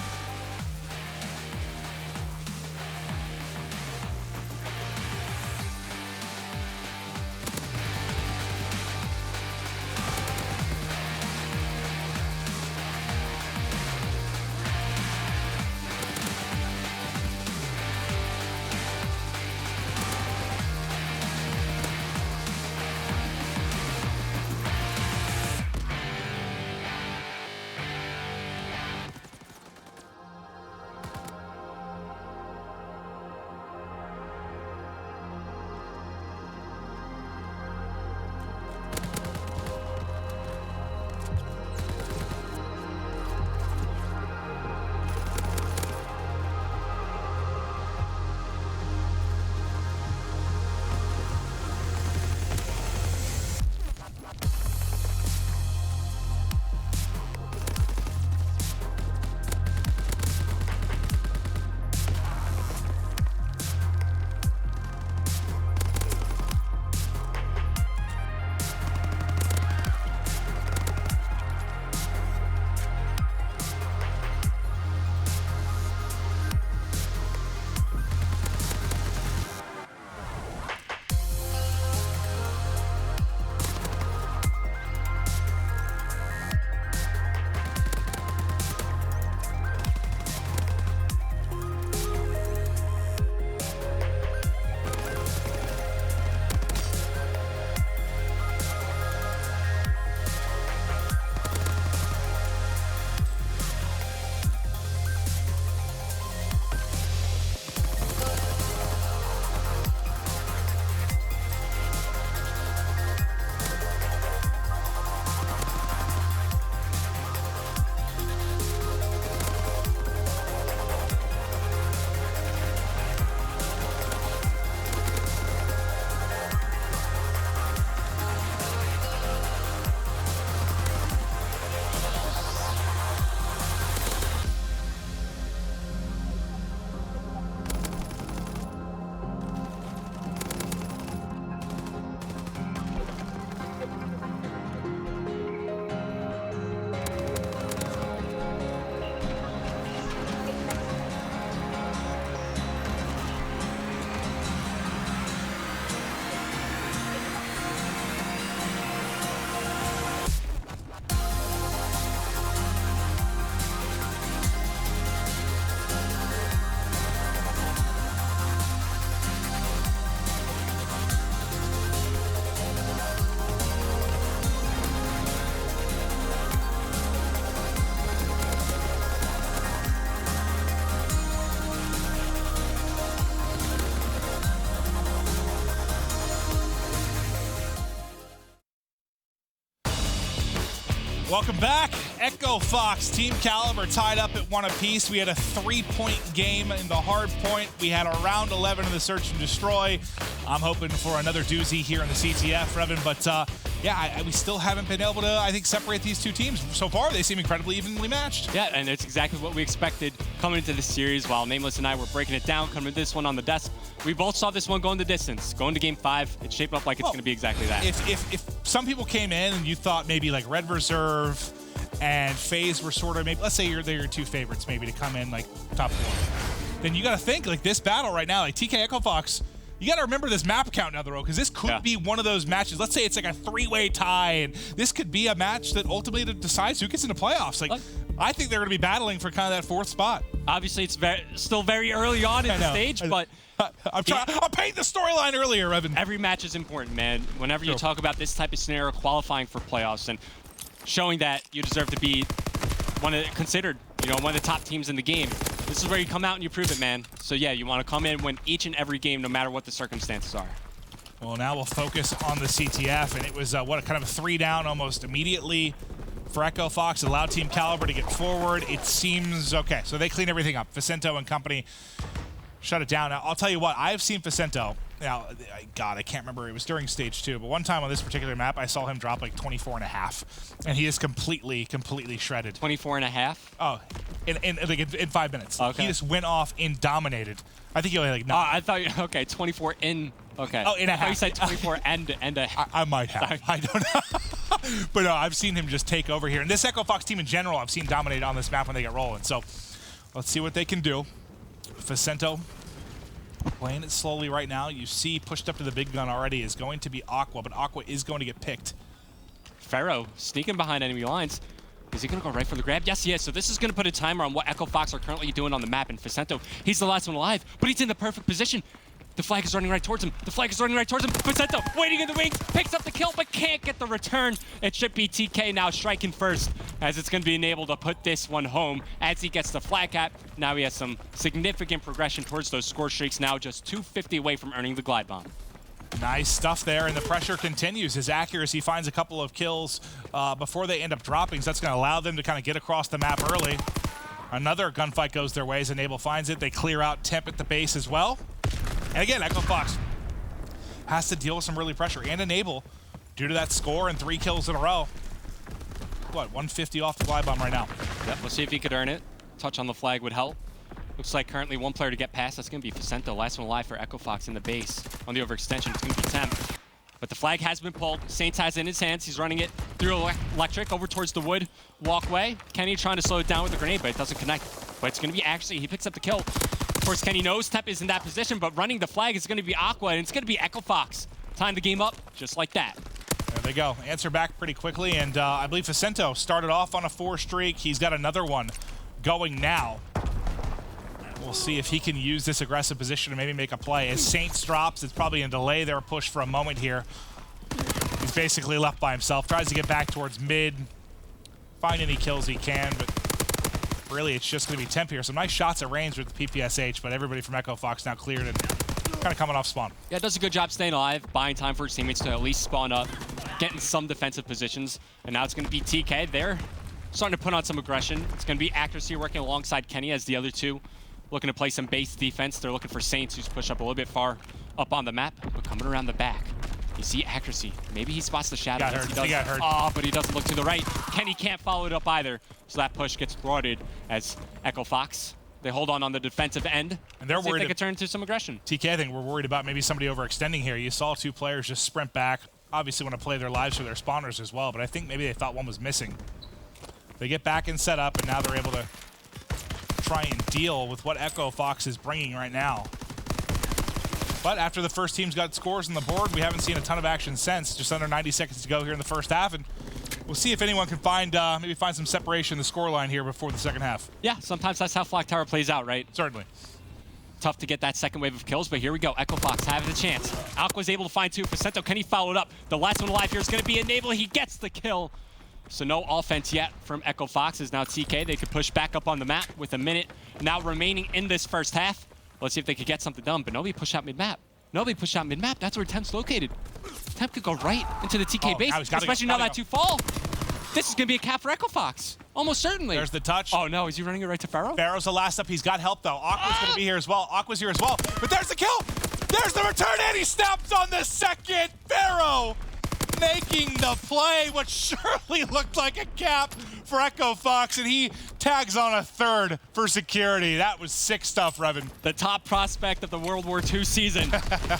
Welcome back. Echo Fox, Team Kaliber tied up at 1 apiece. We had a 3-point game in the hard point. We had a round 11 in the search and destroy. I'm hoping for another doozy here in the CTF, Revan. But yeah, we still haven't been able to, I think, separate these two teams. So far, they seem incredibly evenly matched. Yeah, and it's exactly what we expected coming into this series. While Nameless and I were breaking it down, coming to this one on the desk, we both saw this one going the distance. Going to game 5, it's shaping up like it's going to be exactly that. If some people came in and you thought maybe like Red Reserve and FaZe were sort of, maybe, let's say they're your two favorites maybe to come in like top 4, then you got to think like this battle right now, like TK Echo Fox, you got to remember this map count down the road, because this could be one of those matches. Let's say it's like a 3-way tie, and this could be a match that ultimately decides who gets into playoffs. Like, I think they're going to be battling for kind of that 4th spot. Obviously, it's still very early on in the stage, but I'm painting the storyline earlier, Evan. Every match is important, man. Whenever you talk about this type of scenario, qualifying for playoffs and showing that you deserve to be considered, one of the top teams in the game. This is where you come out and you prove it, man. So yeah, you want to come in, win each and every game, no matter what the circumstances are. Well, now we'll focus on the CTF, and it was kind of a 3 down almost immediately for Echo Fox. It allowed Team Kaliber to get forward. It seems okay. So they clean everything up. Vicento and company shut it down. Now, I'll tell you what, I've seen Vicento. Now, God, I can't remember. It was during stage 2, but one time on this particular map, I saw him drop like 24.5, and he is completely shredded. 24.5? Oh, in 5 minutes. Okay. He just went off and dominated. I think he only like 9. I thought you, okay, 24 in, okay. Oh, in a half. You said 24 and a half. I might have. Sorry. I don't know. But no, I've seen him just take over here. And this Echo Fox team in general, I've seen dominate on this map when they get rolling. So let's see what they can do. Vicento playing it slowly right now. You see pushed up to the big gun already is going to be Aqua, but Aqua is going to get picked. Pharaoh sneaking behind enemy lines. Is he going to go right for the grab? Yes, he is. So this is going to put a timer on what Echo Fox are currently doing on the map. And Vicento, he's the last one alive, but he's in the perfect position. The flag is running right towards him. The flag is running right towards him. Vicento waiting in the wings, picks up the kill, but can't get the return. It should be TK now striking first, as it's going to be enabled to put this one home as he gets the flag cap. Now he has some significant progression towards those score streaks, now just 250 away from earning the glide bomb. Nice stuff there, and the pressure continues. His accuracy finds a couple of kills before they end up dropping, so that's going to allow them to kind of get across the map early. Another gunfight goes their way as Enable finds it. They clear out Temp at the base as well. And again, Echo Fox has to deal with some early pressure, and Enable, due to that score and 3 kills in a row. What, 150 off the glide bomb right now? Yep, we'll see if he could earn it. Touch on the flag would help. Looks like currently 1 player to get past. That's going to be Vicento, last one alive for Echo Fox in the base. On the overextension, it's going to be Temp. But the flag has been pulled. Saints has it in his hands. He's running it through electric over towards the wood walkway. Kenny trying to slow it down with the grenade, but it doesn't connect. But it's going to be actually, he picks up the kill. Of course, Kenny knows Temp is in that position, but running the flag is going to be Aqua, and it's going to be Echo Fox. Tying the game up just like that. There they go. Answer back pretty quickly, and I believe Vicento started off on a 4 streak. He's got another one going now. We'll see if he can use this aggressive position to maybe make a play. As Saints drops, it's probably a delay their push for a moment here. He's basically left by himself. Tries to get back towards mid. Find any kills he can, but really it's just going to be Temp here. Some nice shots at range with the PPSH, but everybody from Echo Fox now cleared and kind of coming off spawn. Yeah, does a good job staying alive, buying time for his teammates to at least spawn up, getting some defensive positions. And now it's going to be TK. They're starting to put on some aggression. It's going to be Accuracy working alongside Kenny as the other two looking to play some base defense. They're looking for Saints, who's pushed up a little bit far up on the map, but coming around the back. You see Accuracy. Maybe he spots the shadow. Got hurt. He got hurt. Oh, but he doesn't look to the right. Kenny can't follow it up either. So that push gets thwarted as Echo Fox. They hold on the defensive end. And they're worried if they could turn into some aggression. TK, I think we're worried about maybe somebody overextending here. You saw 2 players just sprint back. Obviously want to play their lives for their spawners as well, but I think maybe they thought one was missing. They get back and set up, and now they're able to try and deal with what Echo Fox is bringing right now. But after the first team's got scores on the board, we haven't seen a ton of action since. Just under 90 seconds to go here in the first half, and we'll see if anyone can find maybe find some separation in the scoreline here before the second half. Yeah, sometimes that's how Flak Tower plays out, right? Certainly. Tough to get that second wave of kills, but here we go. Echo Fox having the chance. Aqua's able to find 2. Vicento, can he follow it up? The last one alive here is going to be Enable. He gets the kill. So no offense yet from Echo Fox. Is now TK. They could push back up on the map with a minute now remaining in this first half. Let's see if they could get something done, but nobody pushed out mid-map. Nobody pushed out mid-map. That's where Temp's located. Temp could go right into the TK base, especially now that 2 fall. This is going to be a cap for Echo Fox. Almost certainly. There's the touch. Oh, no. Is he running it right to Pharaoh? Pharaoh's the last up. He's got help, though. Aqua's going to be here as well. Aqua's here as well. But there's the kill. There's the return, and he snaps on the second. Pharaoh making the play, what surely looked like a cap for Echo Fox, and he tags on a third for security. That was sick stuff, Revan. The top prospect of the World War II season.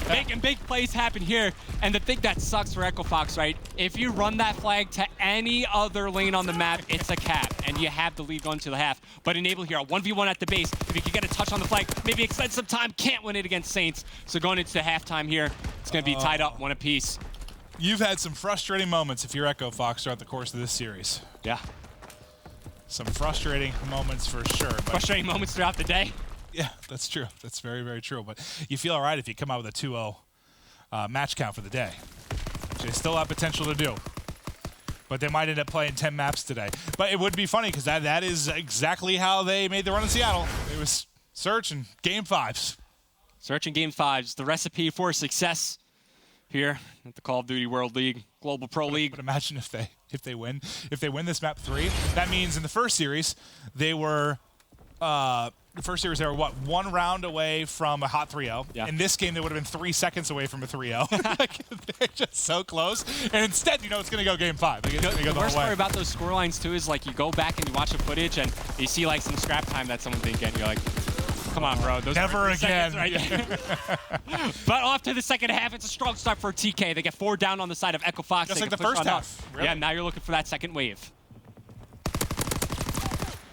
Making big plays happen here. And the thing that sucks for Echo Fox, right? If you run that flag to any other lane on the map, it's a cap, and you have the lead going to the half. But Enable here, a 1v1 at the base. If you can get a touch on the flag, maybe extend some time, can't win it against Saints. So going into the halftime here, it's going to be tied up, one apiece. You've had some frustrating moments if you're Echo Fox throughout the course of this series. Yeah. Some frustrating moments for sure. Frustrating moments throughout the day. Yeah, that's true. That's very, very true. But you feel all right if you come out with a 2-0 match count for the day, which they still have potential to do. But they might end up playing 10 maps today. But it would be funny because that is exactly how they made the run in Seattle. It was Search and Game 5s. Search and Game 5s, the recipe for success here at the Call of Duty World League, Global Pro League. But imagine if they win this map 3. That means in the first series they were what, 1 round away from a hot 3-0. Yeah. In this game they would have been 3 seconds away from a 3-0. Like, they're just so close. And instead, it's going to go Game 5. Like, the worst part about those score lines too is like you go back and you watch the footage and you see like some scrap time that someone didn't get, and you're like, come on, bro. Those never again. Right there. But off to the second half, it's a strong start for TK. They get 4 down on the side of Echo Fox. Just like the first half. Really? Yeah, now you're looking for that second wave.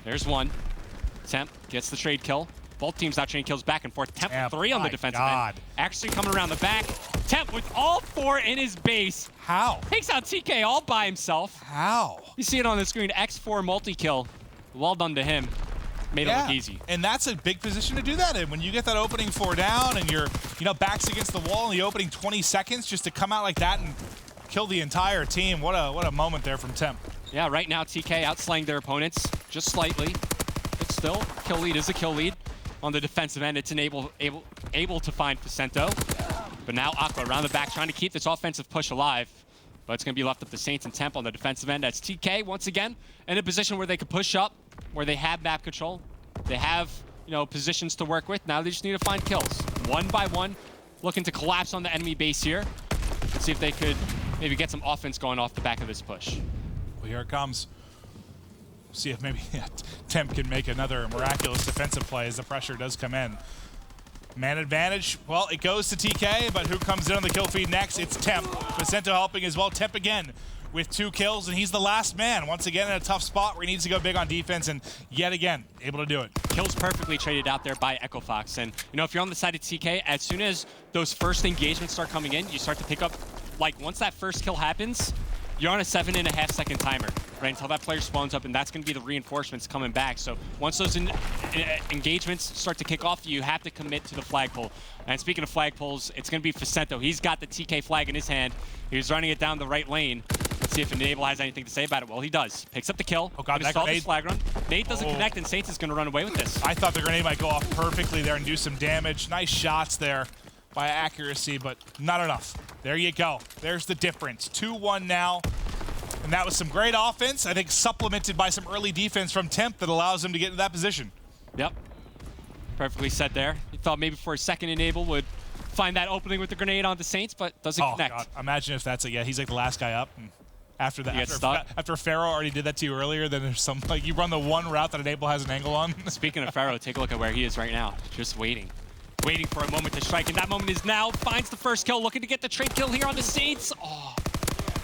There's one. Temp gets the trade kill. Both teams now trading kills back and forth. Temp 3 on the defensive end. Actually coming around the back. Temp with all 4 in his base. How? Takes out TK all by himself. How? You see it on the screen. X4 multi-kill. Well done to him. Made it look easy. And that's a big position to do that in. When you get that opening 4 down and you're, backs against the wall in the opening 20 seconds, just to come out like that and kill the entire team. What a moment there from Temp. Yeah, right now TK outslaying their opponents just slightly. But still, kill lead is a kill lead. On the defensive end, it's able to find Facento. But now Aqua around the back trying to keep this offensive push alive. But it's going to be left up to Saints and Temp on the defensive end. That's TK once again in a position where they can push up, where they have map control. They have, positions to work with. Now they just need to find kills. 1 by 1, looking to collapse on the enemy base here. Let's see if they could maybe get some offense going off the back of this push. Well, here it comes. See if maybe Temp can make another miraculous defensive play as the pressure does come in. Man advantage, well, it goes to TK, but who comes in on the kill feed next? It's Temp. Vicento helping as well. Temp again with 2 kills, and he's the last man. Once again in a tough spot where he needs to go big on defense, and yet again, able to do it. Kills perfectly traded out there by Echo Fox. And, if you're on the side of TK, as soon as those first engagements start coming in, you start to pick up, like, once that first kill happens, you're on a 7.5 second timer, right, until that player spawns up, and that's going to be the reinforcements coming back. So once those engagements start to kick off, you have to commit to the flagpole. And speaking of flagpoles, it's going to be Facento. He's got the TK flag in his hand. He's running it down the right lane. Let's see if Enable has anything to say about it. Well, he does. Picks up the kill. Oh, God, that grenade. Flag run. Nate doesn't connect, and Saints is going to run away with this. I thought the grenade might go off perfectly there and do some damage. Nice shots there by accuracy, but not enough. There you go. There's the difference. 2-1 now. And that was some great offense, I think supplemented by some early defense from Temp that allows him to get into that position. Yep. Perfectly said there. You thought maybe for a second Enable would find that opening with the grenade onto Saints, but doesn't connect. God. Imagine if that's he's like the last guy up. And after that, after Pharaoh already did that to you earlier, then there's some, like, you run the one route that Enable has an angle on. Speaking of Pharaoh, take a look at where he is right now. Just waiting for a moment to strike, and that moment is now. Finds the first kill, looking to get the trade kill here on the Saints. Oh.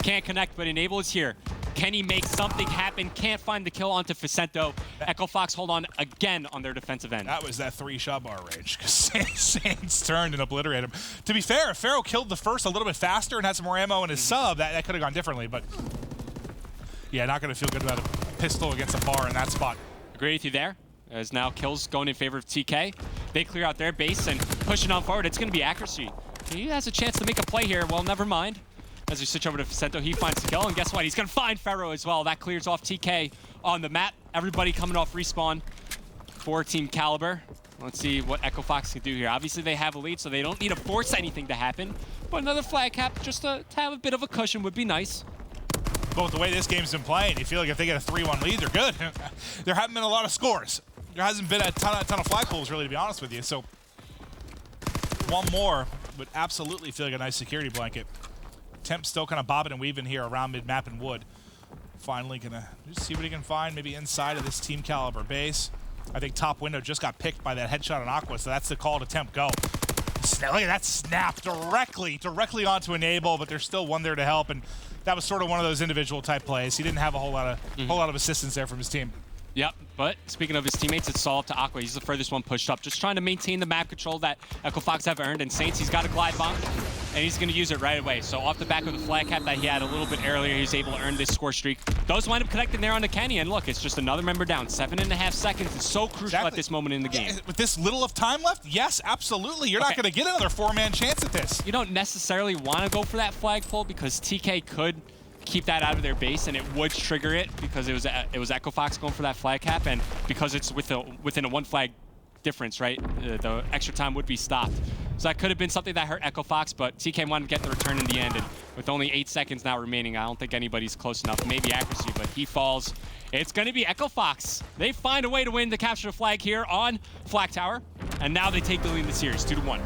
Can't connect, but Enable is here. Can he make something happen? Can't find the kill onto Facento. Echo Fox hold on again on their defensive end. That was that 3-shot bar range, because Saints turned and obliterated him. To be fair, if Pharaoh killed the first a little bit faster and had some more ammo in his sub, that could have gone differently, but yeah, not going to feel good about a pistol against a bar in that spot. Agree with you there, as now kills going in favor of TK. They clear out their base and pushing on forward. It's going to be accuracy. He has a chance to make a play here. Well, never mind. As we switch over to Facento, he finds the kill, and guess what? He's going to find Pharaoh as well. That clears off TK on the map. Everybody coming off respawn for Team Kaliber. Let's see what Echo Fox can do here. Obviously, they have a lead, so they don't need to force anything to happen. But another flag cap, just to have a bit of a cushion, would be nice. But with the way this game's been playing, you feel like if they get a 3-1 lead, they're good. There haven't been a lot of scores. There hasn't been a ton of flagpoles, really, to be honest with you. So one more would absolutely feel like a nice security blanket. Temp still kind of bobbing and weaving here around mid-map and wood. Finally gonna just see what he can find, maybe inside of this Team Kaliber base. I think top window just got picked by that headshot on Aqua, so that's the call to Temp go. Look at that snap directly onto Enable, but there's still one there to help, and that was sort of one of those individual type plays. He didn't have a whole lot of assistance there from his team. Yep, but speaking of his teammates, it's all up to Aqua. He's the furthest one pushed up, just trying to maintain the map control that Echo Fox have earned. And Saints, he's got a glide bomb, and he's going to use it right away. So off the back of the flag cap that he had a little bit earlier, he's able to earn this score streak. Those wind up connecting there on the Kenny, and look, it's just another member down. 7.5 seconds is so crucial at this moment in the game. Yeah, with this little of time left, yes, absolutely. You're not going to get another 4-man chance at this. You don't necessarily want to go for that flagpole because TK could keep that out of their base, and it would trigger it because it was Echo Fox going for that flag cap, and because it's within a 1 flag difference, right? The extra time would be stopped. So that could have been something that hurt Echo Fox, but TK wanted to get the return in the end, and with only 8 seconds now remaining, I don't think anybody's close enough. Maybe accuracy, but he falls. It's going to be Echo Fox. They find a way to win to capture the flag here on Flag Tower, and now they take the lead in the series, 2-1.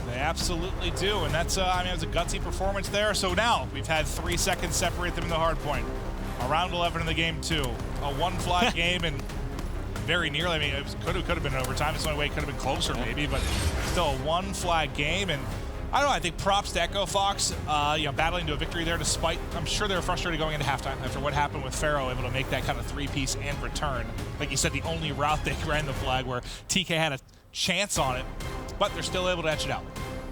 They absolutely do, and that's, I mean, it was a gutsy performance there. So now we've had 3 seconds separate them in the hard point. Around 11 in the game, too. A 1-flag game, and very nearly, I mean, it could have been overtime. It's the only way it could have been closer, maybe, but still a 1-flag game. And I don't know, I think props to Echo Fox, battling to a victory there despite, I'm sure they were frustrated going into halftime after what happened with Pharaoh, able to make that kind of 3-piece and return. Like you said, the only route they ran the flag where TK had a chance on it, but they're still able to etch it out.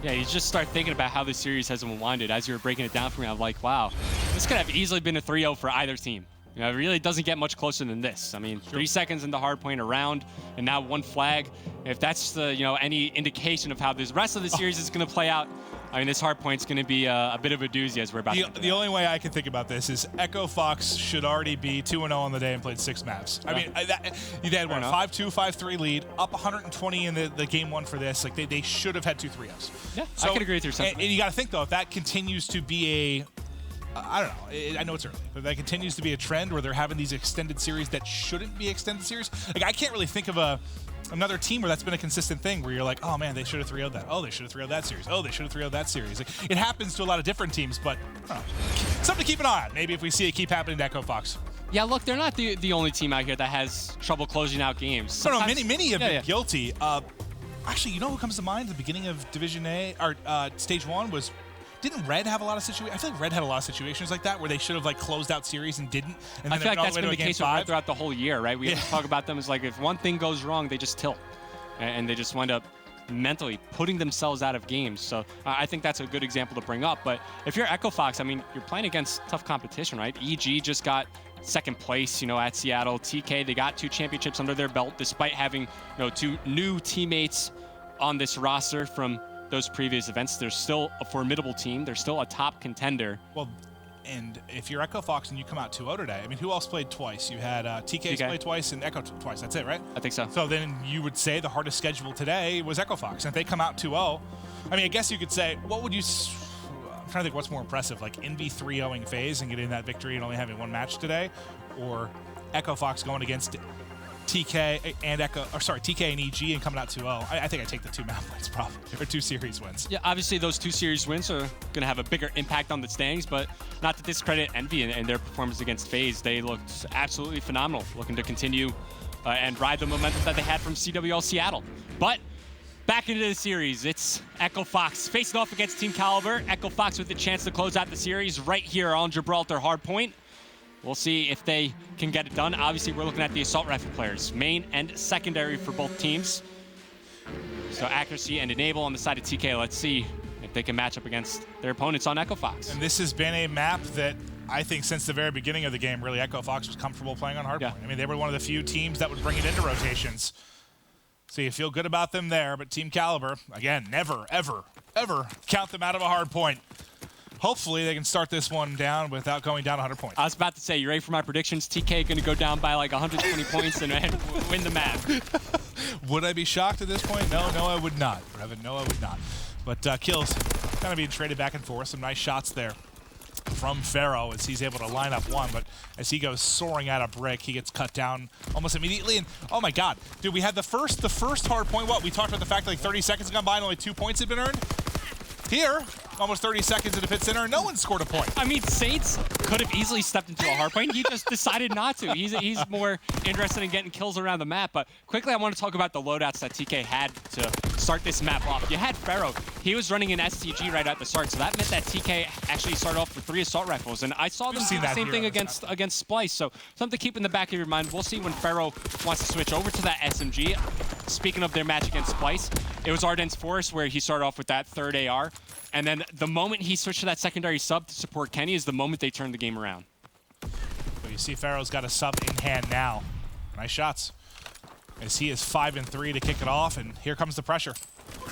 Yeah, you just start thinking about how this series has unwinded. As you were breaking it down for me, I'm like, wow, this could have easily been a 3-0 for either team. You know, it really doesn't get much closer than this. I mean, 3 seconds in the hard point around, and now 1 flag. If that's the, any indication of how this rest of the series is going to play out, I mean, this hard point's going to be a bit of a doozy as we're about to. The only way I can think about this is Echo Fox should already be 2-0 on the day and played 6 maps. I mean, they had, what, 5-2, 5-3 lead, up 120 in the game 1 for this. Like, they should have had 2 3-0s. Yeah, so, I can agree with your sentiment. And you got to think, though, if that continues to be a, I don't know, I know it's early, but that continues to be a trend where they're having these extended series that shouldn't be extended series. Like, I can't really think of another team where that's been a consistent thing where you're like, oh man, they should have 3-0'd that. Oh, they should have 3-0'd that series. Oh, they should have 3-0'd that series. Like, it happens to a lot of different teams, but I don't know. Something to keep an eye on. Maybe if we see it keep happening to Echo Fox. Yeah, look, they're not the only team out here that has trouble closing out games. Sometimes, no, many have been guilty. Actually, you know who comes to mind at the beginning of Division A, or Stage 1 was, didn't Red have a lot of situations? I feel like Red had a lot of situations like that where they should have like closed out series and didn't. And then I feel like that's been the case with Red 5. throughout the whole year, right? We talk about them as like if one thing goes wrong, they just tilt. And they just wind up mentally putting themselves out of games. So I think that's a good example to bring up. But if you're Echo Fox, I mean, you're playing against tough competition, right? EG just got 2nd place, at Seattle. TK, they got 2 championships under their belt despite having, 2 new teammates on this roster from those previous events. They're still a formidable team. They're still a top contender. Well, and if you're Echo Fox and you come out 2-0 today, I mean, who else played twice? You had TK's played twice and Echo twice. That's it, right? I think so. So then you would say the hardest schedule today was Echo Fox. And if they come out 2-0, I mean, I guess you could say, what would you... I'm trying to think what's more impressive, like Envy 3-0ing phase and getting that victory and only having 1 match today, or Echo Fox going against TK and TK and EG and coming out 2-0. I think I take the 2 map wins probably, or 2 series wins. Yeah, obviously those 2 series wins are going to have a bigger impact on the standings, but not to discredit Envy and their performance against FaZe. They looked absolutely phenomenal, looking to continue and ride the momentum that they had from CWL Seattle. But back into the series, it's Echo Fox facing off against Team Kaliber. Echo Fox with the chance to close out the series right here on Gibraltar Hardpoint. We'll see if they can get it done. Obviously, we're looking at the assault rifle players, main and secondary for both teams. So accuracy and enable on the side of TK. Let's see if they can match up against their opponents on Echo Fox. And this has been a map that I think since the very beginning of the game, really, Echo Fox was comfortable playing on hardpoint. Yeah. I mean, they were one of the few teams that would bring it into rotations. So you feel good about them there, but Team Kaliber, again, never, ever, ever count them out of a hardpoint. Hopefully, they can start this one down without going down 100 points. I was about to say, you ready for my predictions? TK going to go down by like 120 points and win the map. Would I be shocked at this point? No, I would not. Brevin, no, I would not. But kills kind of being traded back and forth. Some nice shots there from Pharaoh as he's able to line up one, but as he goes soaring out of brick, he gets cut down almost immediately. And oh my god, dude, we had the first hard point. What, we talked about the fact that like 30 seconds gone by and only 2 points had been earned? Here, almost 30 seconds in the pit center, no one scored a point. I mean, Saints could have easily stepped into a hard point. He just decided not to. He's more interested in getting kills around the map. But quickly, I want to talk about the loadouts that TK had to start this map off. You had Pharaoh. He was running an STG right at the start, so that meant that TK actually started off with 3 assault rifles. And I saw them do the same thing against Splice. So something to keep in the back of your mind. We'll see when Pharaoh wants to switch over to that SMG. Speaking of their match against Splice, it was Arden's Forest where he started off with that 3rd AR. And then the moment he switched to that secondary sub to support Kenny is the moment they turned the game around. So you see Pharaoh's got a sub in hand now. Nice shots. As he is 5-3 to kick it off, and here comes the pressure.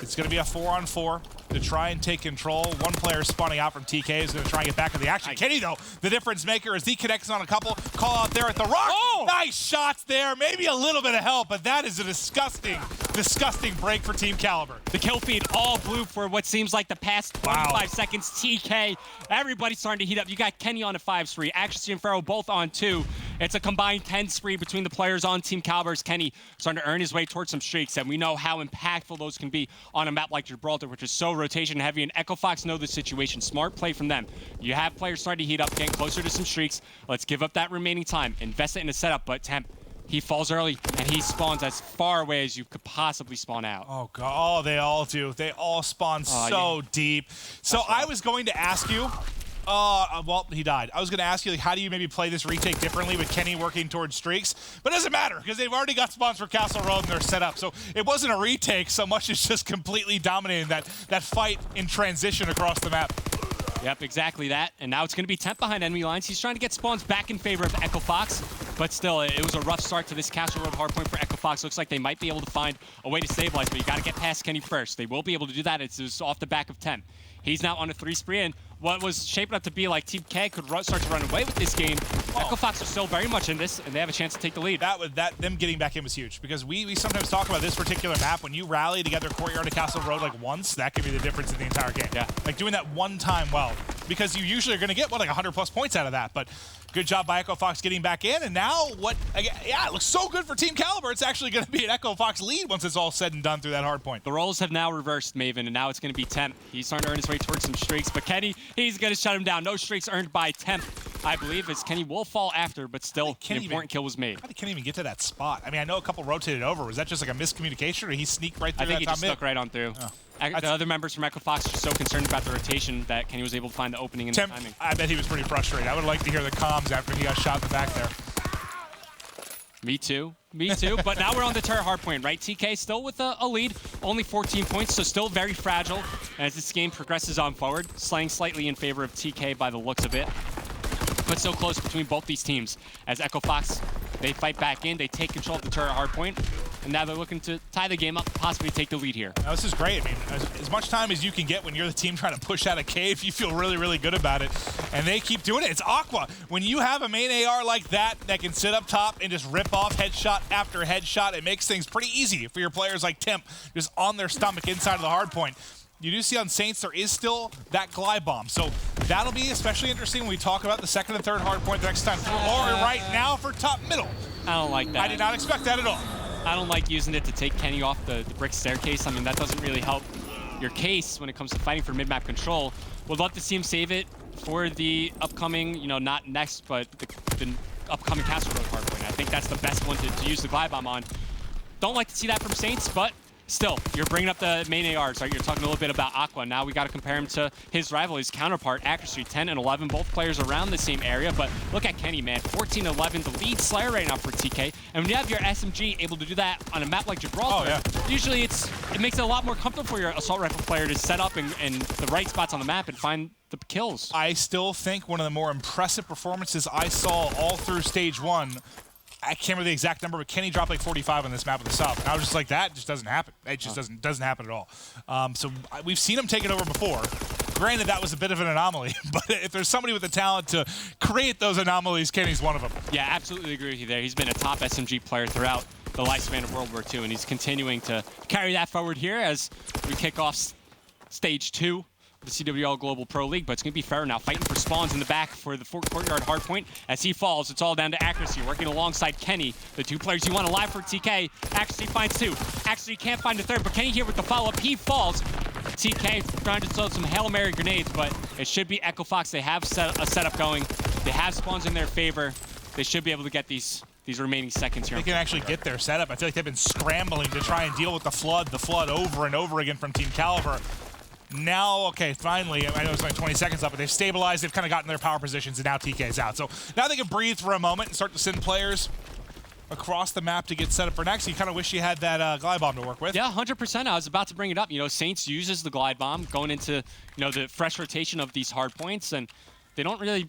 It's going to be a 4-on-4 to try and take control. One player spawning out from TK is going to try and get back in the action. Nice. Kenny, though, the difference maker as he connects on a couple. Call out there at the rock. Oh! Nice shots there. Maybe a little bit of help, but that is a disgusting, disgusting break for Team Kaliber. The kill feed all blue for what seems like the past 25 seconds. TK, everybody's starting to heat up. You got Kenny on a 5 spree, Accuracy and Pharaoh both on 2. It's a combined 10 spree between the players on Team Kaliber's. Kenny starting to earn his way towards some streaks, and we know how impactful those can be on a map like Gibraltar, which is so rotation heavy, and Echo Fox know the situation. Smart play from them. You have players starting to heat up, getting closer to some streaks. Let's give up that remaining time, invest it in a setup, but Temp, he falls early, and he spawns as far away as you could possibly spawn out. Oh, God. Oh, they all do. They all spawn so deep. So I was going to ask you, well, he died. I was going to ask you, like, how do you maybe play this retake differently with Kenny working towards streaks? But it doesn't matter, because they've already got spawns for Castle Road and they're set up. So it wasn't a retake so much as just completely dominating that fight in transition across the map. Yep, exactly that. And now it's going to be Temp behind enemy lines. He's trying to get spawns back in favor of Echo Fox, but still, it was a rough start to this Castle Road hardpoint for Echo Fox. Looks like they might be able to find a way to stabilize, but you got to get past Kenny first. They will be able to do that. It's just off the back of Temp. He's now on a 3 spree, and what was shaping up to be like Team K could start to run away with this game. Echo Fox are still very much in this, and they have a chance to take the lead. Them getting back in was huge, because we sometimes talk about this particular map. When you rally together Courtyard to Castle Road like once, that can be the difference in the entire game. Yeah. Like doing that one time well, because you usually are going to get, what, like 100+ points out of that. But good job by Echo Fox getting back in, and now it looks so good for Team Kaliber. It's actually going to be an Echo Fox lead once it's all said and done through that hard point. The roles have now reversed, Maven, and now it's going to be Temp. He's starting to earn his way towards some streaks, but Kenny, he's going to shut him down. No streaks earned by Temp, I believe, as Kenny will fall after, but still, an important kill was made. How did Kenny even get to that spot? I mean, I know a couple rotated over. Was that just like a miscommunication, or he sneaked right through that top mid? I think he just stuck right on through. Oh. The other members from Echo Fox are so concerned about the rotation that Kenny was able to find the opening and the timing. I bet he was pretty frustrated. I would like to hear the comms after he got shot in the back there. Me too. Me too. But now we're on the turret hardpoint, right? TK still with a lead, only 14 points, so still very fragile as this game progresses on forward. Slaying slightly in favor of TK by the looks of it. But so close between both these teams as Echo Fox, they fight back in, they take control of the turret hardpoint, and now they're looking to tie the game up, possibly take the lead here. Now, this is great. I mean, as much time as you can get when you're the team trying to push out a cave, you feel really, really good about it. And they keep doing it. It's Aqua. When you have a main AR like that can sit up top and just rip off headshot after headshot, it makes things pretty easy for your players like Temp, just on their stomach inside of the hardpoint. You do see on Saints there is still that glide bomb. So that'll be especially interesting when we talk about the second and third hardpoint the next time through. Or right now for top middle. I don't like that. I did not expect that at all. I don't like using it to take Kenny off the brick staircase. I mean, that doesn't really help your case when it comes to fighting for mid-map control. Would love to see him save it for the upcoming, you know, not next, but the upcoming Castle Road hardpoint. I think that's the best one to use the glide bomb on. Don't like to see that from Saints, but still, you're bringing up the main ARs, right? You're talking a little bit about Aqua. Now we got to compare him to his rival, his counterpart, Accuracy, 10 and 11. Both players around the same area, but look at Kenny, man. 14-11, the lead Slayer right now for TK. And when you have your SMG able to do that on a map like Gibraltar, usually it makes it a lot more comfortable for your assault rifle player to set up in the right spots on the map and find the kills. I still think one of the more impressive performances I saw all through stage 1, I can't remember the exact number, but Kenny dropped like 45 on this map with the sub. And I was just like, that just doesn't happen. It just doesn't happen at all. So we've seen him take it over before. Granted, that was a bit of an anomaly, but if there's somebody with the talent to create those anomalies, Kenny's one of them. Yeah, absolutely agree with you there. He's been a top SMG player throughout the lifespan of World War II, and he's continuing to carry that forward here as we kick off stage 2 the CWL Global Pro League, but it's going to be Pharaoh now fighting for spawns in the back for the courtyard hardpoint. As he falls, it's all down to accuracy, working alongside Kenny. The two players you want alive for TK. Accuracy finds two. Accuracy can't find the third, but Kenny here with the follow-up. He falls. TK trying to throw some Hail Mary grenades, but it should be Echo Fox. They have a setup going. They have spawns in their favor. They should be able to get these remaining seconds here. They can actually get their setup. I feel like they've been scrambling to try and deal with the flood over and over again from Team Kaliber. Now, okay, finally, I know it's only 20 seconds up, but they've stabilized, they've kind of gotten their power positions, and now TK's out. So now they can breathe for a moment and start to send players across the map to get set up for next. You kind of wish you had that glide bomb to work with. Yeah, 100%. I was about to bring it up. You know, Saints uses the glide bomb going into, you know, the fresh rotation of these hard points, and they don't really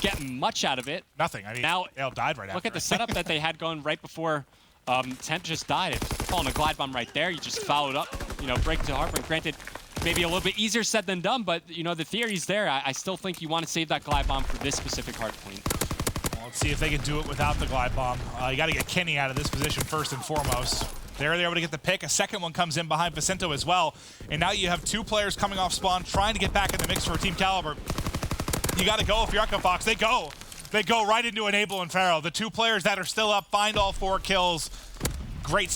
get much out of it. Nothing. I mean, now, they all died right after. Look at the setup that they had going right before Temp just died. It's calling a glide bomb right there. You just followed up, you know, break to hardpoint. Granted, maybe a little bit easier said than done, but, you know, the theory's there. I still think you want to save that glide bomb for this specific hardpoint. Well, let's see if they can do it without the glide bomb. You got to get Kenny out of this position first and foremost. They're able to get the pick. A second one comes in behind Vicento as well. And now you have two players coming off spawn trying to get back in the mix for Team Kaliber. You got to go if you're Echo Fox. They go. They go right into Enable and Pharaoh. The two players that are still up find all 4 kills. Great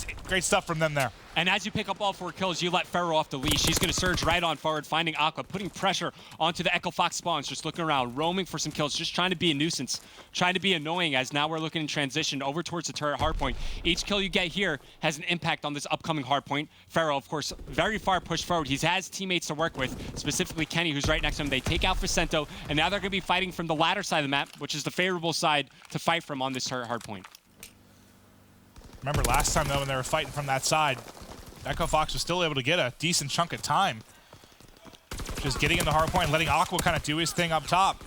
stuff from them there. And as you pick up all 4 kills, you let Pharaoh off the leash. He's going to surge right on forward, finding Aqua, putting pressure onto the Echo Fox spawns, just looking around, roaming for some kills, just trying to be a nuisance, trying to be annoying, as now we're looking in transition over towards the turret hardpoint. Each kill you get here has an impact on this upcoming hardpoint. Pharaoh, of course, very far pushed forward. He has teammates to work with, specifically Kenny, who's right next to him. They take out Vicento, and now they're going to be fighting from the ladder side of the map, which is the favorable side to fight from on this turret hardpoint. Remember last time, though, when they were fighting from that side, Echo Fox was still able to get a decent chunk of time. Just getting in the hard point, letting Aqua kind of do his thing up top.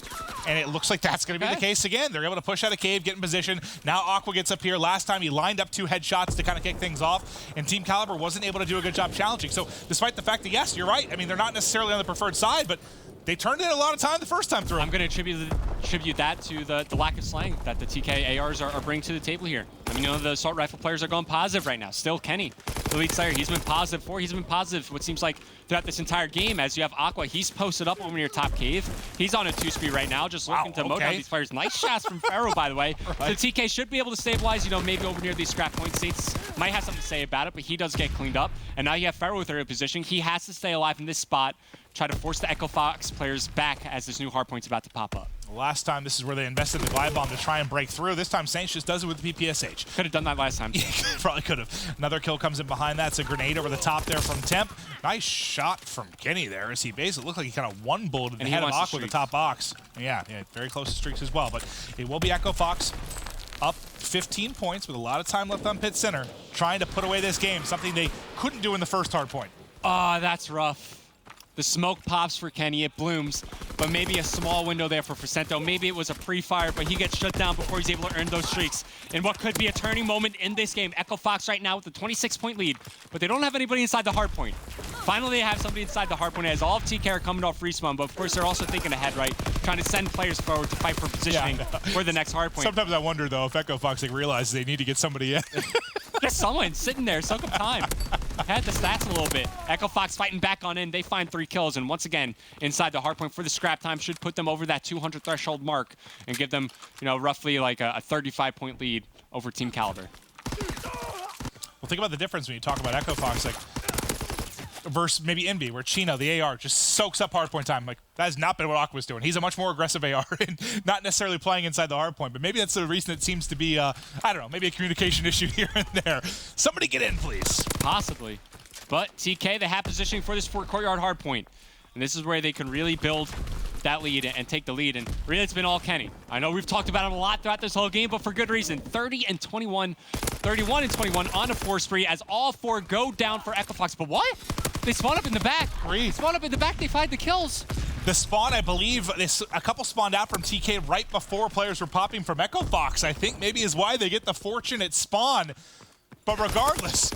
And it looks like that's going to be the case again. They're able to push out a cave, get in position. Now Aqua gets up here. Last time he lined up 2 headshots to kind of kick things off, and Team Kaliber wasn't able to do a good job challenging. So despite the fact that, yes, you're right. I mean, they're not necessarily on the preferred side, but they turned in a lot of time the first time through. I'm going to attribute that to the lack of slang that the TK ARs are bringing to the table here. I mean, you know, the assault rifle players are going positive right now. Still Kenny, the lead player, he's been positive for. He's been positive what seems like throughout this entire game. As you have Aqua, he's posted up over near top cave. He's on a 2-speed right now, just looking to mow down these players. Nice shots from Pharaoh, by the way. Right. So TK should be able to stabilize, you know, maybe over near these scrap points. Saints might have something to say about it, but he does get cleaned up. And now you have Pharaoh with third position. He has to stay alive in this spot, try to force the Echo Fox players back as this new hardpoint's about to pop up. Last time, this is where they invested the glide bomb to try and break through. This time, Saints just does it with the PPSH. Could have done that last time. Yeah, probably could have. Another kill comes in behind that. It's a grenade over the top there from Temp. Nice shot from Kenny there as he basically looked like he kind of one-bulleted the head of Aqua with the top box. Yeah, very close to streaks as well. But it will be Echo Fox up 15 points with a lot of time left on pit center, trying to put away this game, something they couldn't do in the first hard point. Oh, that's rough. The smoke pops for Kenny, it blooms, but maybe a small window there for Vicento. Maybe it was a pre-fire, but he gets shut down before he's able to earn those streaks. In what could be a turning moment in this game. Echo Fox right now with a 26-point lead, but they don't have anybody inside the hard point. Finally, they have somebody inside the hard point as all of TK are coming off respawn, but of course they're also thinking ahead, right? Trying to send players forward to fight for positioning for the next hard point. Sometimes I wonder, though, if Echo Fox realizes they need to get somebody in. Just someone sitting there, soak up time. Had the stats a little bit. Echo Fox fighting back on in. They find 3 kills, and once again, inside the hardpoint for the scrap time should put them over that 200 threshold mark and give them, you know, roughly like a 35-point lead over Team Kaliber. Well, think about the difference when you talk about Echo Fox, like, versus maybe Envy, where Chino, the AR, just soaks up hardpoint time. Like, that has not been what Aqua's doing. He's a much more aggressive AR and not necessarily playing inside the hardpoint. But maybe that's the reason it seems to be, I don't know, maybe a communication issue here and there. Somebody get in, please. Possibly. But TK, they have positioning for this courtyard hardpoint. And this is where they can really build that lead and take the lead. And really, it's been all Kenny. I know we've talked about him a lot throughout this whole game, but for good reason. 30 and 21, 31 and 21 on a 4 spree as all 4 go down for Echo Fox. But what? They spawn up in the back. They spawn up in the back. They find the kills. The spawn, I believe, a couple spawned out from TK right before players were popping from Echo Fox, I think maybe is why they get the fortunate spawn. But regardless,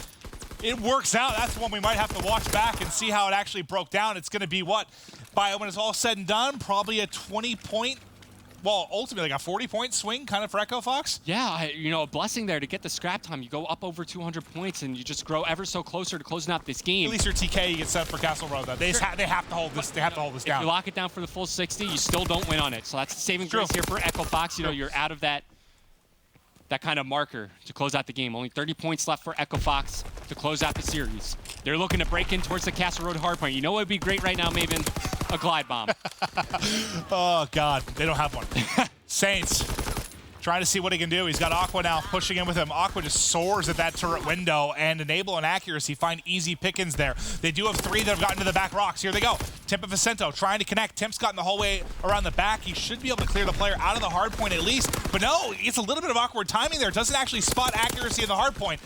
it works out. That's one we might have to watch back and see how it actually broke down. It's going to be what? By when it's all said and done, probably a 20-point well, ultimately, like a 40-point swing kind of for Echo Fox. Yeah, you know, a blessing there to get the scrap time. You go up over 200 points, and you just grow ever so closer to closing out this game. At least your TK you get set up for Castle Road, though. They have to hold this. They have to hold this down. If you lock it down for the full 60, you still don't win on it. So that's the saving grace here for Echo Fox. You know, you're out of that kind of marker to close out the game. Only 30 points left for Echo Fox to close out the series. They're looking to break in towards the Castle Road hardpoint. You know what would be great right now, Maven? A glide bomb. Oh, God. They don't have one. Saints trying to see what he can do. He's got Aqua now pushing in with him. Aqua just soars at that turret window, and Enable and Accuracy find easy pickings there. They do have 3 that have gotten to the back rocks. Here they go. Temp and Vicento trying to connect. Temp's gotten the whole way around the back. He should be able to clear the player out of the hard point at least. But no, it's a little bit of awkward timing there. Doesn't actually spot Accuracy in the hard point.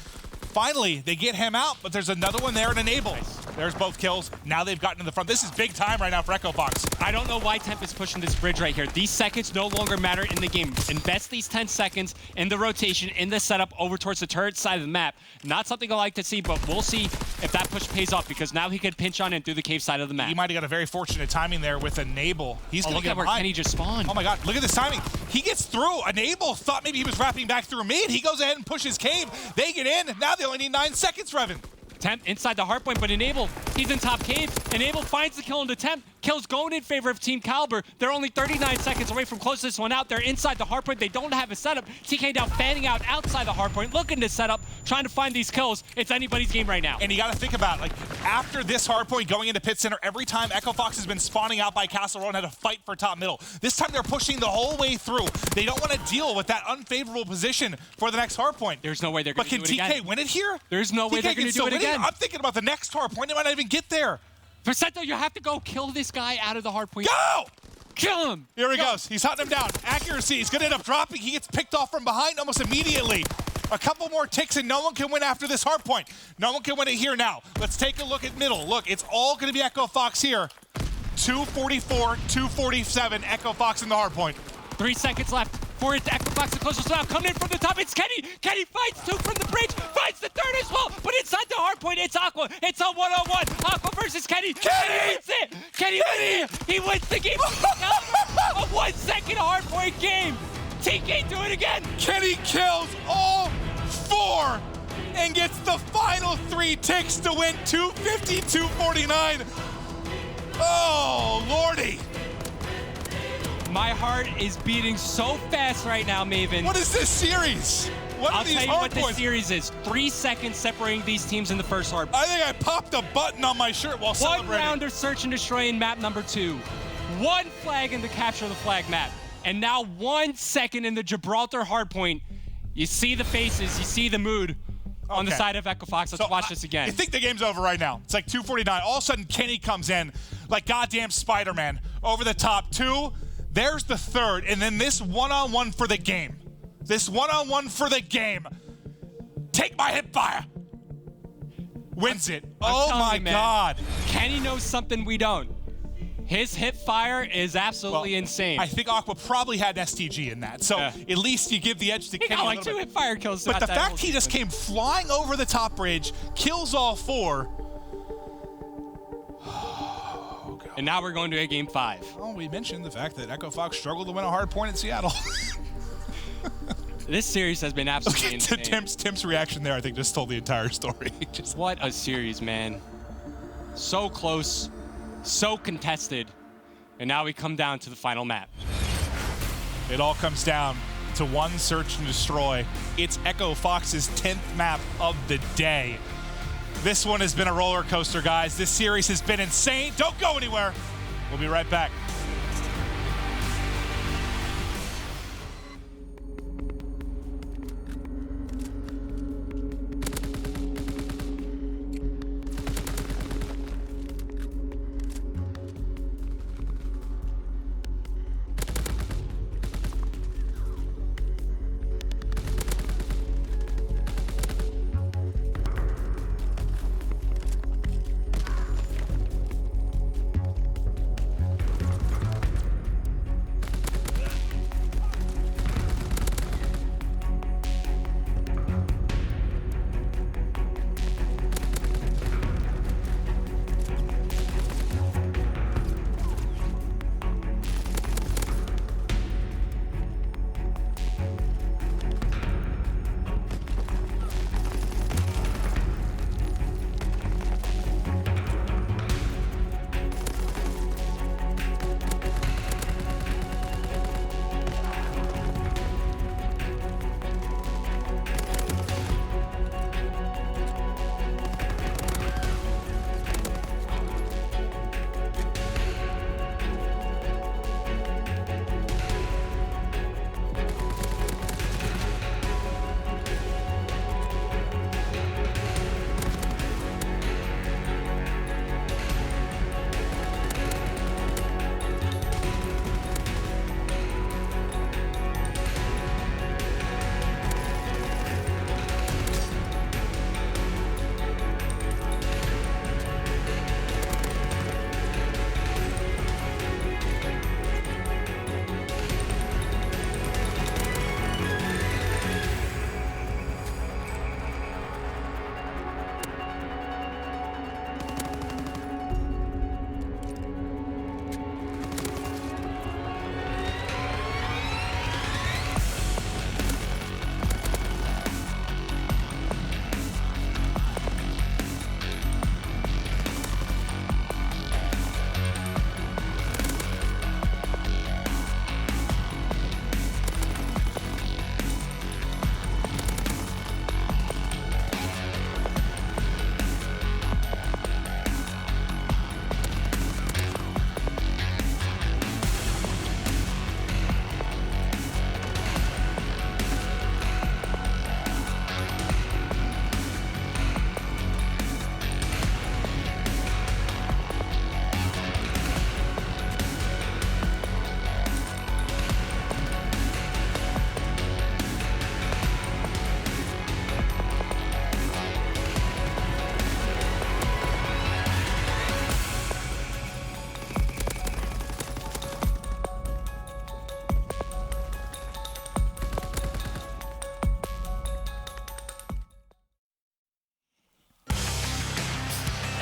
Finally, they get him out, but there's another one there at Enable. Nice. There's both kills. Now they've gotten to the front. This is big time right now for Echo Fox. I don't know why Temp is pushing this bridge right here. These seconds no longer matter in the game. Invest these 10 seconds in the rotation, in the setup over towards the turret side of the map. Not something I like to see, but we'll see if that push pays off, because now he could pinch on in through the cave side of the map. He might have got a very fortunate timing there with Enable. He's going to get where Kenny just spawned. Oh my God, look at this timing. He gets through. Enable thought maybe he was wrapping back through mid. He goes ahead and pushes cave. They get in. Now they only need 9 seconds, Revan. Temp inside the hardpoint, but Enable, he's in top cave. Enable finds the kill into Temp. Kill's going in favor of Team Kaliber. They're only 39 seconds away from closing this one out. They're inside the hardpoint. They don't have a setup. TK now fanning out outside the hardpoint, looking to set up, trying to find these kills. It's anybody's game right now. And you got to think about, like, after this hardpoint going into pit center, every time Echo Fox has been spawning out by Castle Road and had to fight for top middle. This time they're pushing the whole way through. They don't want to deal with that unfavorable position for the next hardpoint. There's no way they're going to do it again. But can TK win it here? There's no way they're going to do it again. I'm thinking about the next hardpoint. They might not even get there. Vicento, you have to go kill this guy out of the hardpoint. Go! Kill him! Here he goes. He's hunting him down. Accuracy. He's going to end up dropping. He gets picked off from behind almost immediately. A couple more ticks and no one can win after this hardpoint. No one can win it here now. Let's take a look at middle. Look, it's all going to be Echo Fox here. 244, 247, Echo Fox in the hardpoint. 3 seconds left for it. Echo Fox the closest now. Coming in from the top, it's Kenny. Kenny fights 2 from the bridge, fights the 3rd as well. But inside the hardpoint, it's Aqua. It's a 1-on-1. Aqua versus Kenny. Kenny wins it. Kenny wins it. He wins the game. A 1 second hardpoint game. TK do it again. Kenny kills all 4 and gets the final 3 ticks to win 250, 249. Oh, Lordy. My heart is beating so fast right now, Maven. What is this series? What I'll are these tell you what this hardpoints? series is. 3 seconds separating these teams in the first hardpoint. I think I popped a button on my shirt while celebrating. 1 round of search and destroy in map number 2. 1 flag in the capture the flag map. And now 1 second in the Gibraltar hardpoint. You see the faces, you see the mood on the side of Echo Fox. Let's watch this again. I think the game's over right now. It's like 249. All of a sudden, Kenny comes in like goddamn Spider-Man over the top. 2. There's the 3rd, and then this one-on-one for the game. This one-on-one for the game. Take my hip fire. Wins it. Oh my God. Kenny knows something we don't. His hip fire is absolutely insane. I think Aqua probably had an STG in that, so at least you give the edge to Kenny. He got like 2 hip fire kills. But the fact he just came flying over the top bridge, kills all 4. And now we're going to a game 5. Well, we mentioned the fact that Echo Fox struggled to win a hard point in Seattle. This series has been absolutely insane. Tim's reaction there, I think, just told the entire story. What a series, man. So close, so contested. And now we come down to the final map. It all comes down to 1 search and destroy. It's Echo Fox's 10th map of the day. This one has been a roller coaster, guys. This series has been insane. Don't go anywhere. We'll be right back.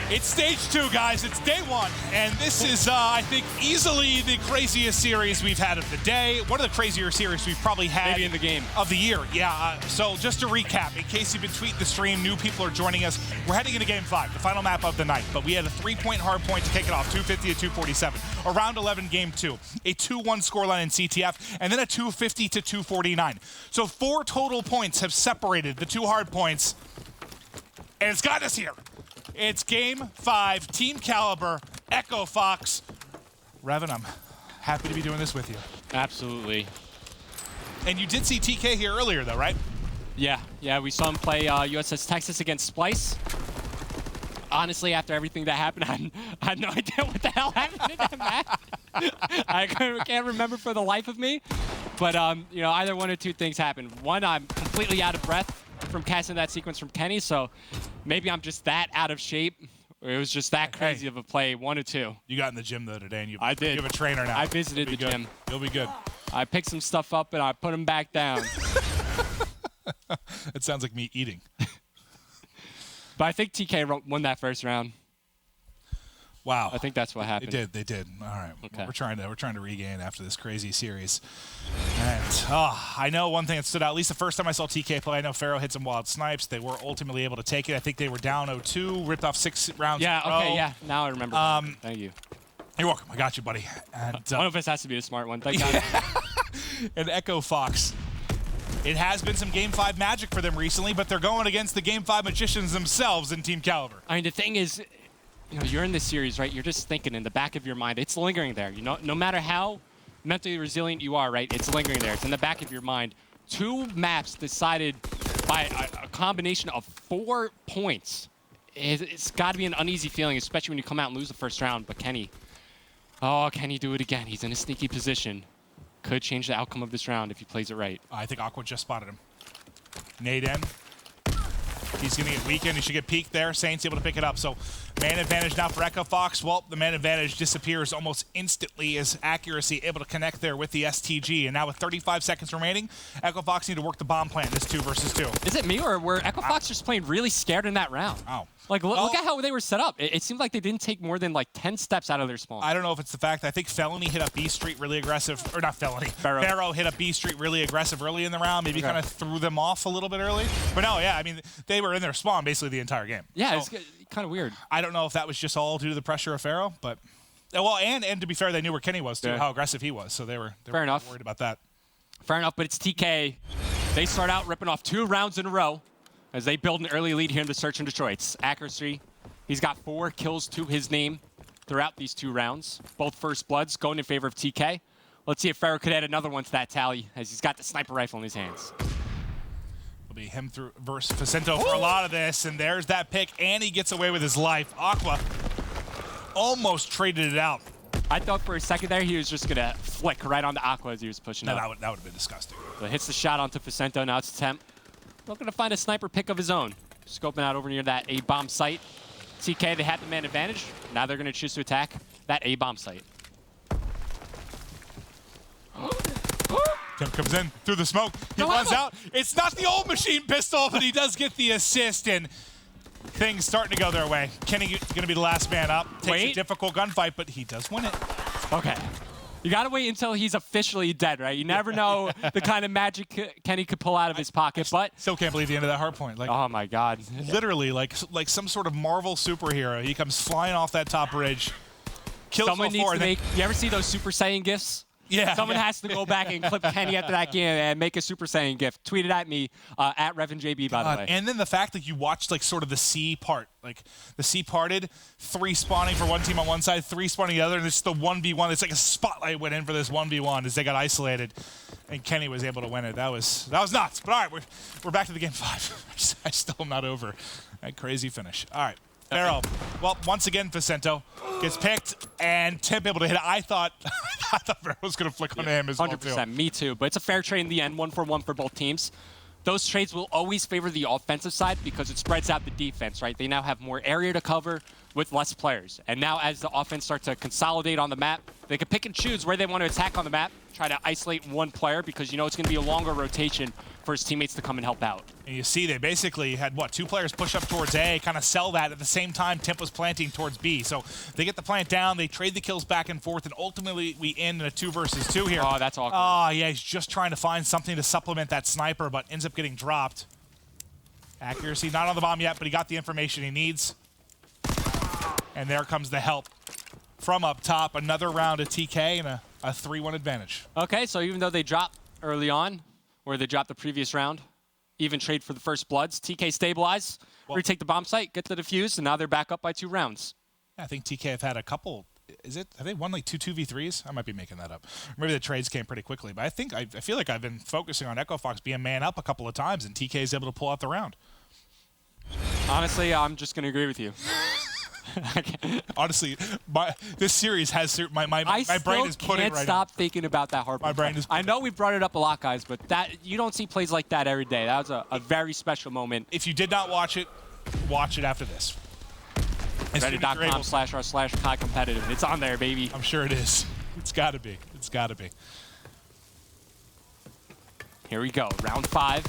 It's stage 2, guys. It's day 1. And this is, I think, easily the craziest series we've had of the day. One of the crazier series we've probably had. Maybe in the game. Of the year, yeah. So just to recap, in case you've been tweeting the stream, new people are joining us. We're heading into Game 5, the final map of the night. But we had a 3-point hard point to kick it off, 250 to 247. A round 11 Game 2. A 2-1 scoreline in CTF. And then a 250 to 249. So 4 total points have separated the 2 hard points. And it's got us here. It's Game 5, Team Kaliber, Echo Fox. Revan, I'm happy to be doing this with you. Absolutely. And you did see TK here earlier, though, right? Yeah, we saw him play USS Texas against Splice. Honestly, after everything that happened, I had no idea what the hell happened in that match. I can't remember for the life of me. But, you know, either one or two things happened. One, I'm completely out of breath from casting that sequence from Kenny, so maybe I'm just that out of shape. It was just that crazy of a play, 1 or 2. You got in the gym, though, today, and I did. You have a trainer now. I visited the gym. You'll be good. I picked some stuff up, and I put them back down. It sounds like me eating. But I think TK won that first round. Wow. I think that's what happened. They did. All right. Okay. Well, we're trying to regain after this crazy series. And I know one thing that stood out, at least the first time I saw TK play, I know Pharaoh hit some wild snipes. They were ultimately able to take it. I think they were down 0-2, ripped off 6 rounds in a row. Okay, yeah. Now I remember. Thank you. You're welcome. I got you, buddy. And one of us has to be a smart one. Thank God. And Echo Fox. It has been some Game 5 magic for them recently, but they're going against the Game 5 magicians themselves in Team Kaliber. I mean, the thing is, you know, you're in this series, right? You're just thinking in the back of your mind. It's lingering there. You know, no matter how mentally resilient you are, right? It's lingering there. It's in the back of your mind. 2 maps decided by a combination of 4 points. It's got to be an uneasy feeling, especially when you come out and lose the first round. But Kenny, oh, can he do it again? He's in a sneaky position. Could change the outcome of this round if he plays it right. I think Aqua just spotted him. Nade in. He's going to get weakened. He should get peeked there. Saint's able to pick it up. So man advantage now for Echo Fox. Well, the man advantage disappears almost instantly as accuracy able to connect there with the STG. And now with 35 seconds remaining, Echo Fox need to work the bomb plant. This 2 versus 2. Is it me or were Echo Fox just playing really scared in that round? Oh. Like, look at how they were set up. It seemed like they didn't take more than like 10 steps out of their spawn. I don't know if it's the fact that I think Felony hit up B Street really aggressive, or not Felony. Pharaoh hit up B Street really aggressive early in the round. Maybe kind of threw them off a little bit early. But no, yeah, I mean, they were in their spawn basically the entire game. Yeah, so, it's kind of weird. I don't know if that was just all due to the pressure of Pharaoh, but well, and to be fair, they knew where Kenny was too, how aggressive he was, so they were worried about that. Fair enough, but it's TK. They start out ripping off 2 rounds in a row as they build an early lead here in the Search and Destroy's accuracy. He's got 4 kills to his name throughout these 2 rounds. Both first bloods going in favor of TK. Let's see if Pharaoh could add another one to that tally as he's got the sniper rifle in his hands. It'll be him through versus Facento for a lot of this, and there's that pick, and he gets away with his life. Aqua almost traded it out. I thought for a second there he was just going to flick right onto Aqua as he was pushing up. That would have been disgusting. But hits the shot onto Facento. Now it's Temp. Looking to find a sniper pick of his own. Scoping out over near that A-bomb site. TK, they had the man advantage. Now they're going to choose to attack that A-bomb site. Tim comes in through the smoke. He runs out. It's not the old machine pistol, but he does get the assist, and things starting to go their way. Kenny going to be the last man up. Takes a difficult gunfight, but he does win it. Okay. You got to wait until he's officially dead, right? You never know the kind of magic Kenny could pull out of his pocket, but... Still can't believe the end of that hard point. Like, oh, my God. Literally, like some sort of Marvel superhero. He comes flying off that top bridge, kills Someone needs to make... You ever see those Super Saiyan gifs? Yeah. Someone has to go back and clip Kenny after that game and make a Super Saiyan gift. Tweet it at me, at RevanJB, by the way. And then the fact that you watched, like, sort of the sea part. Like, the sea parted, 3 spawning for one team on one side, 3 spawning the other, and it's the 1v1. It's like a spotlight went in for this 1v1 as they got isolated, and Kenny was able to win it. That was nuts. But, all right, we're back to the Game 5. I still am not over that crazy finish. All right. Pharaoh. Well, once again, Facento gets picked, and Tim able to hit it. I thought Pharaoh was going to flick onto him as well, 100%, me too. But it's a fair trade in the end, 1-for-1 for both teams. Those trades will always favor the offensive side because it spreads out the defense, right? They now have more area to cover, with less players. And now as the offense starts to consolidate on the map, they can pick and choose where they want to attack on the map, try to isolate one player because you know it's going to be a longer rotation for his teammates to come and help out. And you see they basically had, what, 2 players push up towards A, kind of sell that. At the same time, Temp was planting towards B. So they get the plant down, they trade the kills back and forth, and ultimately we end in a 2 versus 2 here. Oh, that's awkward. Oh, yeah, he's just trying to find something to supplement that sniper, but ends up getting dropped. Accuracy, not on the bomb yet, but he got the information he needs. And there comes the help from up top. Another round of TK and a 3-1 advantage. Okay, so even though they dropped early on, or they dropped the previous round, even trade for the first bloods, TK stabilize, retake the bomb site, get the defuse, and now they're back up by 2 rounds. Yeah, I think TK have had a couple. Have they won like 2 2v3s? I might be making that up. Maybe the trades came pretty quickly, but I feel like I've been focusing on Echo Fox being man up a couple of times, and TK is able to pull out the round. Honestly, I'm just going to agree with you. Honestly, this series has my brain is putting right now. I still can't stop thinking about that hardpoint. My brain is. I know we brought it up a lot, guys, but that you don't see plays like that every day. That was a very special moment. If you did not watch it after this. Reddit.com/r/Kai competitive. It's on there, baby. I'm sure it is. It's got to be. It's got to be. Here we go. Round 5.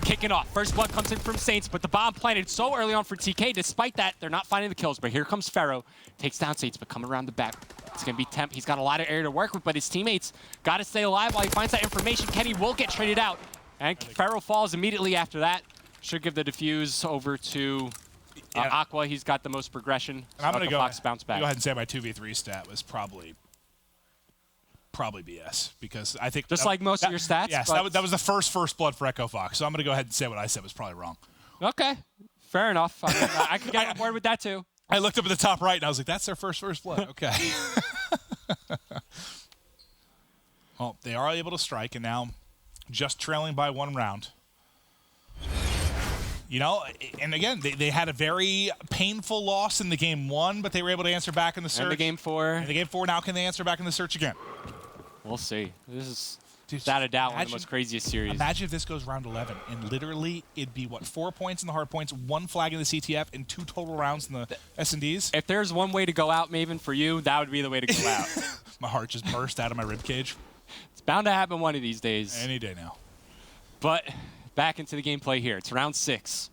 Kicking off. First blood comes in from Saints, but the bomb planted so early on for TK. Despite that, they're not finding the kills. But here comes Pharaoh. Takes down Saints, but coming around the back. It's going to be Temp. He's got a lot of area to work with, but his teammates got to stay alive while he finds that information. Kenny will get traded out. And Pharaoh falls immediately after that. Should give the defuse over to Aqua. He's got the most progression. And I'm going to go bounce back. Go ahead and say my 2v3 stat was probably BS, because I think just like most of your stats. Yes, that was the first blood for Echo Fox. So I'm going to go ahead and say what I said was probably wrong. Okay, fair enough. I mean, I could get on board with that too. I looked up at the top right and I was like, that's their first blood. Okay. Well, they are able to strike, and now just trailing by 1 round. You know, and again, they had a very painful loss in the game 1, but they were able to answer back in the search. And the game 4. And the game 4, now can they answer back in the search again? We'll see. This is, without a doubt, one of the most craziest series. Imagine if this goes round 11, and literally it'd be, what, 4 points in the hard points, 1 flag in the CTF, and 2 total rounds in the S&Ds? If there's one way to go out, Maven, for you, that would be the way to go out. My heart just burst out of my ribcage. It's bound to happen one of these days. Any day now. But back into the gameplay here. It's round 6.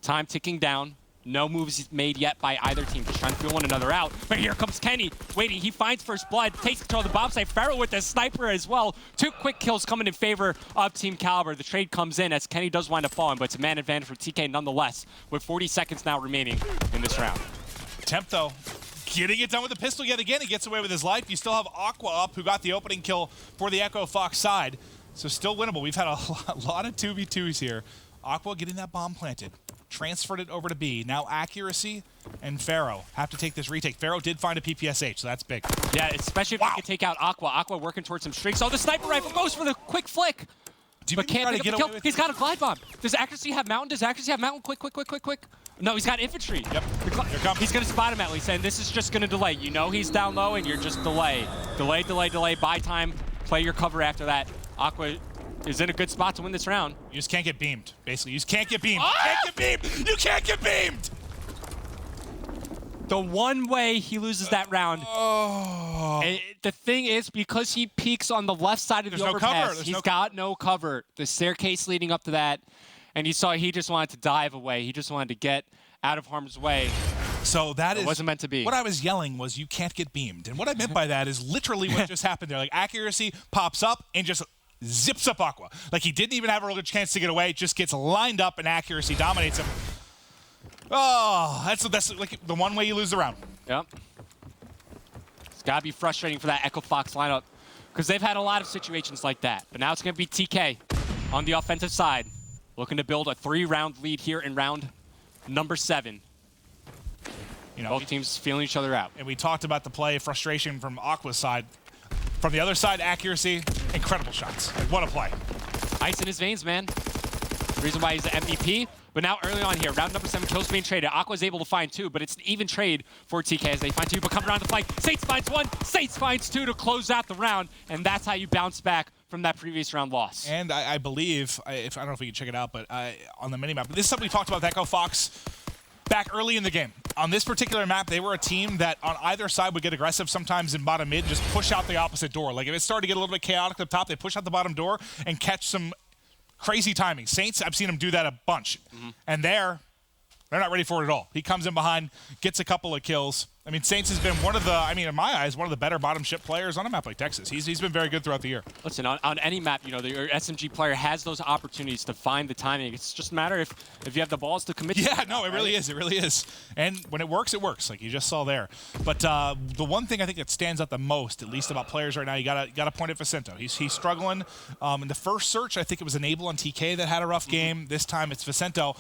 Time ticking down. No moves made yet by either team. Just trying to feel one another out. But here comes Kenny. Waiting. He finds first blood. Takes control of the bomb site. Pharaoh with the sniper as well. 2 quick kills coming in favor of Team Kaliber. The trade comes in as Kenny does wind up falling, but it's a man advantage for TK nonetheless, with 40 seconds now remaining in this round. Temp, though, getting it done with the pistol yet again. He gets away with his life. You still have Aqua up, who got the opening kill for the Echo Fox side. So still winnable. We've had a lot of 2v2s here. Aqua getting that bomb planted. Transferred it over to B. Now Accuracy and Pharaoh have to take this retake. Pharaoh did find a PPSH, so that's big. Yeah, especially if he can take out Aqua. Aqua working towards some streaks. Oh, the sniper rifle goes for the quick flick. But can't pick up the kill. He's got a glide bomb. Does Accuracy have Mountain? Does Accuracy have Mountain? Quick. No, he's got infantry. Yep, here comes. He's going to spot him at least, and this is just going to delay. You know he's down low, and you're just delay. Delay. Buy time. Play your cover after that. Aqua is in a good spot to win this round. You just can't get beamed, basically. You just can't get beamed. Ah! You can't get beamed! You can't get beamed! The one way he loses that round, the thing is, because he peeks on the left side of the overpass, he's got no cover. The staircase leading up to that, and you saw he just wanted to dive away. He just wanted to get out of harm's way. So that wasn't meant to be. What I was yelling was, you can't get beamed. And what I meant by that is literally what just happened there. Like, Accuracy pops up and just zips up Aqua. Like, he didn't even have a real chance to get away. Just gets lined up, and Accuracy dominates him. Oh, that's like the one way you lose the round. Yep. It's got to be frustrating for that Echo Fox lineup, because they've had a lot of situations like that. But now it's going to be TK on the offensive side, looking to build a 3-round lead here in round number 7. You know, both teams feeling each other out. And we talked about the play frustration from Aqua's side. From the other side, Accuracy, incredible shots. Like, what a play. Ice in his veins, man. The reason why he's the MVP. But now early on here, round number 7, kills being traded. Aqua's able to find 2, but it's an even trade for TK as they find 2, but come around the flank. Saints finds 1, Saints finds 2 to close out the round, and that's how you bounce back from that previous round loss. And I believe, I don't know if we can check it out, but on the minimap, this is something we talked about with Echo Fox back early in the game. on this particular map, they were a team that on either side would get aggressive sometimes in bottom mid, just push out the opposite door. Like if it started to get a little bit chaotic up top, they push out the bottom door and catch some crazy timing. Saints, I've seen him do that a bunch. And they're not ready for it at all. He comes in behind, gets a couple of kills. I mean, Saints has been one of the, I mean, in my eyes, one of the better bottom ship players on a map like Texas. He's been very good throughout the year. Listen, on any map, you know, your SMG player has those opportunities to find the timing. It's just a matter if you have the balls to commit to it. Yeah, no, it really is. It really is. And when it works, like you just saw there. But the one thing I think that stands out the most, at least about players right now, you gotta point at Vicento. He's struggling. In the first search, I think it was Enable on TK that had a rough game. This time it's Vicento.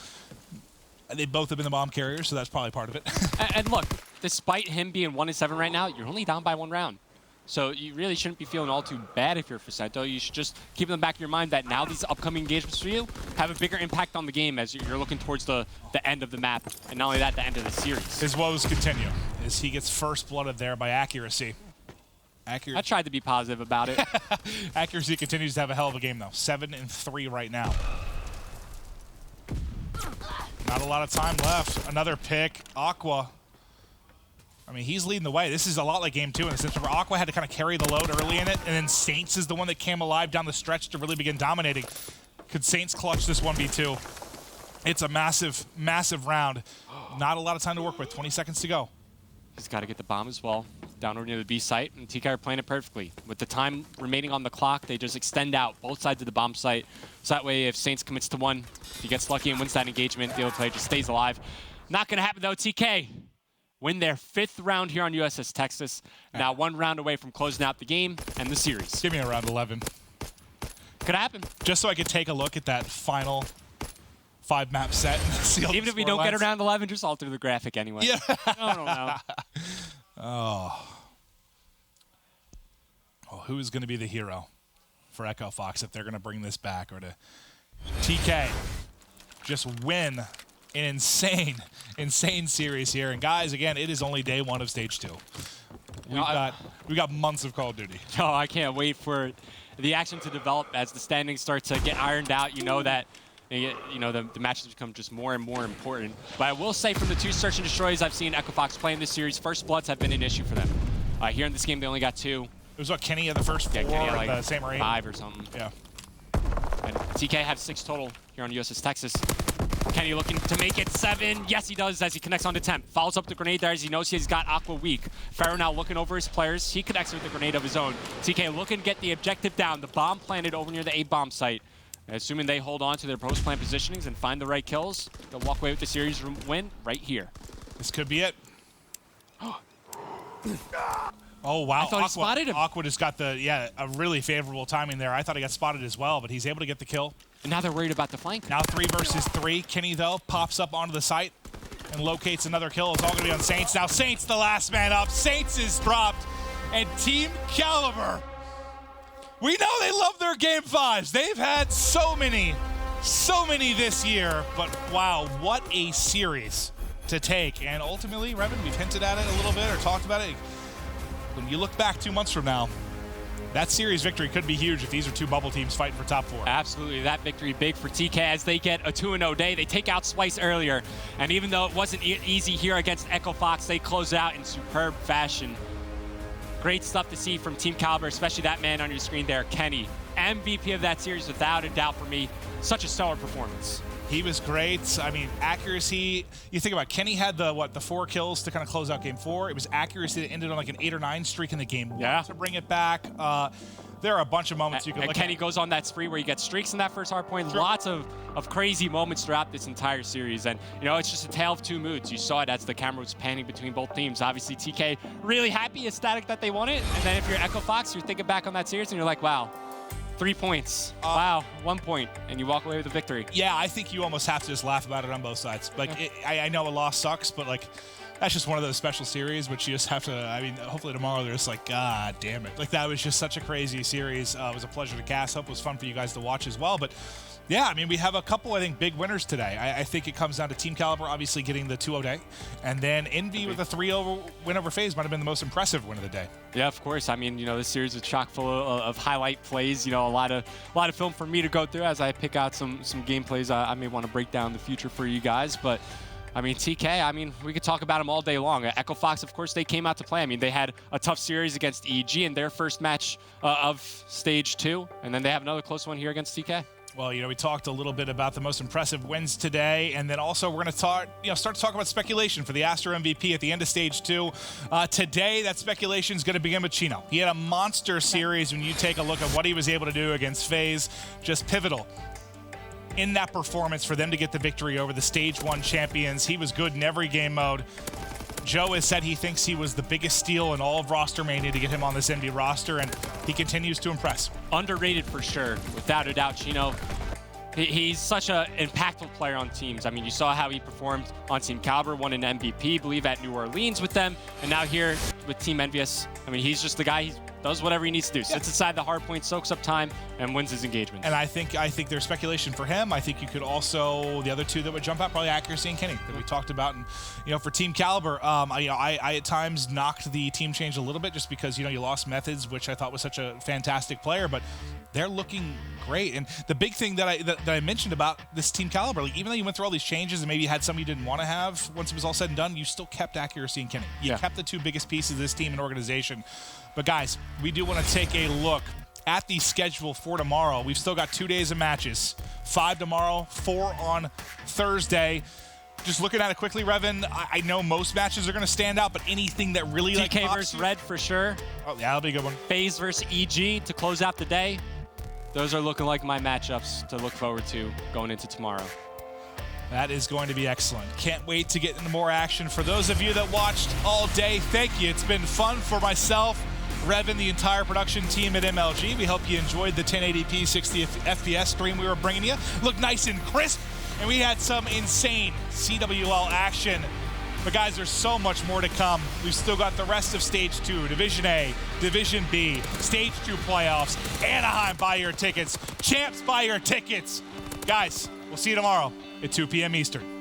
They both have been the bomb carriers, so that's probably part of it. And look, despite him being 1-7 right now, you're only down by 1 round. So you really shouldn't be feeling all too bad if you're Vicento. You should just keep in the back of your mind that now these upcoming engagements for you have a bigger impact on the game as you're looking towards the end of the map, and not only that, the end of the series. His woes continue as he gets first blooded there by accuracy. I tried to be positive about it. Accuracy continues to have a hell of a game, though. 7-3 right now. Not a lot of time left. Another pick. Aqua. I mean, he's leading the way. This is a lot like game 2 in the sense where Aqua had to kind of carry the load early in it, and then Saints is the one that came alive down the stretch to really begin dominating. Could Saints clutch this 1v2? It's a massive, massive round. Not a lot of time to work with. 20 seconds to go. He's got to get the bomb as well. Down over near the B site, and TK are playing it perfectly. With the time remaining on the clock, they just extend out both sides of the bomb site. So that way, if Saints commits to one, if he gets lucky and wins that engagement, the other player just stays alive. Not going to happen, though. TK win their 5th round here on USS Texas. Now 1 round away from closing out the game and the series. Give me a round 11. Could happen. Just so I could take a look at that final 5-map set. And see even if we don't get around 11, just alter the graphic anyway. Yeah. I don't know. Oh. Well, who is going to be the hero for Echo Fox if they're going to bring this back, or to TK just win an insane, insane series here? And guys, again, it is only day 1 of stage 2. We've got months of Call of Duty. Oh, I can't wait for the action to develop as the standings start to get ironed out. You know that. You know, the matches become just more and more important. But I will say from the 2 search and destroys I've seen Echo Fox play in this series, first bloods have been an issue for them. Here in this game, they only got 2. It was what, Kenny had the first 4, Kenny had like the same range? 5 or something. Yeah. And TK have 6 total here on USS Texas. Kenny looking to make it 7. Yes, he does as he connects onto Temp. Follows up the grenade there as he knows he's got Aqua weak. Pharaoh now looking over his players. He connects with the grenade of his own. TK looking to get the objective down. The bomb planted over near the A bomb site. Assuming they hold on to their post-plant positionings and find the right kills, they'll walk away with the series win right here. This could be it. Oh, wow. I thought he spotted him. Aqua just got a really favorable timing there. I thought he got spotted as well, but he's able to get the kill. And now they're worried about the flank. Now 3 versus 3. Kenny, though, pops up onto the site and locates another kill. It's all going to be on Saints. Now Saints the last man up. Saints is dropped. And Team Kaliber, we know they love their Game 5s. They've had so many this year. But wow, what a series to take. And ultimately, Revan, we've hinted at it a little bit or talked about it. When you look back 2 months from now, that series victory could be huge if these are 2 bubble teams fighting for top 4. Absolutely, that victory big for TK as they get a 2-0 day. They take out Splice earlier. And even though it wasn't easy here against Echo Fox, they close it out in superb fashion. Great stuff to see from Team Kaliber, especially that man on your screen there, Kenny. MVP of that series without a doubt for me. Such a stellar performance. He was great. I mean, accuracy. You think about it, Kenny had the 4 kills to kind of close out game 4. It was accuracy that ended on like an 8 or 9 streak in the game 1 to bring it back. There are a bunch of moments you can look Kenny at. goes on that spree where he gets streaks in that first hard point. Sure. Lots of crazy moments throughout this entire series. And, you know, it's just a tale of 2 moods. You saw it as the camera was panning between both teams. Obviously, TK really happy, ecstatic that they won it. And then if you're Echo Fox, you're thinking back on that series and you're like, wow, 3 points. Wow, 1 point. And you walk away with a victory. Yeah, I think you almost have to just laugh about it on both sides. Like, I know a loss sucks, but, like, that's just one of those special series which you just have to, I mean, hopefully tomorrow they're just like, God damn it. Like, that was just such a crazy series. It was a pleasure to cast. Hope it was fun for you guys to watch as well. But, yeah, I mean, we have a couple, I think, big winners today. I think it comes down to Team Kaliber obviously getting the 2-0 day. And then Envy with a 3-0 win over FaZe might have been the most impressive win of the day. Yeah, of course. I mean, you know, this series was chock full of highlight plays. You know, a lot of film for me to go through as I pick out some gameplays I may want to break down in the future for you guys. But I mean, TK, I mean, we could talk about them all day long. Echo Fox, of course, they came out to play. I mean, they had a tough series against EG in their first match of Stage 2, and then they have another close one here against TK. Well, we talked a little bit about the most impressive wins today, and then also we're going to start to talk about speculation for the Astro MVP at the end of Stage 2. Today, that speculation is going to begin with Chino. He had a monster series when you take a look at what he was able to do against FaZe, just pivotal in that performance for them to get the victory over the Stage 1 champions. He was good in every game mode. Joe has said he thinks he was the biggest steal in all of roster mania to get him on this NB roster, and he continues to impress. Underrated for sure, without a doubt, Chino. He's such an impactful player on teams. I mean, you saw how he performed on Team Kaliber, won an MVP, I believe, at New Orleans with them, and now here with Team Envious. I mean, he's just the guy. He does whatever he needs to do. Sits inside the hard point, soaks up time, and wins his engagement. And I think there's speculation for him. I think you could also, the other two that would jump out, probably Accuracy and Kenny that we talked about. And for Team Kaliber, I at times knocked the team change a little bit just because you lost Methods, which I thought was such a fantastic player, but they're looking great. And the big thing that I mentioned about this Team Kaliber, even though you went through all these changes and maybe you had some you didn't want to have, once it was all said and done, you still kept Accuracy and Kenny. You kept the two biggest pieces of this team and organization. But guys, we do want to take a look at the schedule for tomorrow. We've still got 2 days of matches. 5 tomorrow, 4 on Thursday. Just looking at it quickly, Revan, I know most matches are going to stand out, but anything that really DK versus Red for sure. Oh, yeah, that'll be a good one. FaZe versus EG to close out the day. Those are looking like my matchups to look forward to going into tomorrow. That is going to be excellent. Can't wait to get into more action. For those of you that watched all day, thank you. It's been fun for myself, Revan, the entire production team at MLG. We hope you enjoyed the 1080p 60 FPS stream we were bringing you. Looked nice and crisp, and we had some insane CWL action. But guys, there's so much more to come. We've still got the rest of Stage 2, Division A, Division B, Stage 2 playoffs, Anaheim, buy your tickets, Champs, buy your tickets. Guys, we'll see you tomorrow at 2 p.m. Eastern.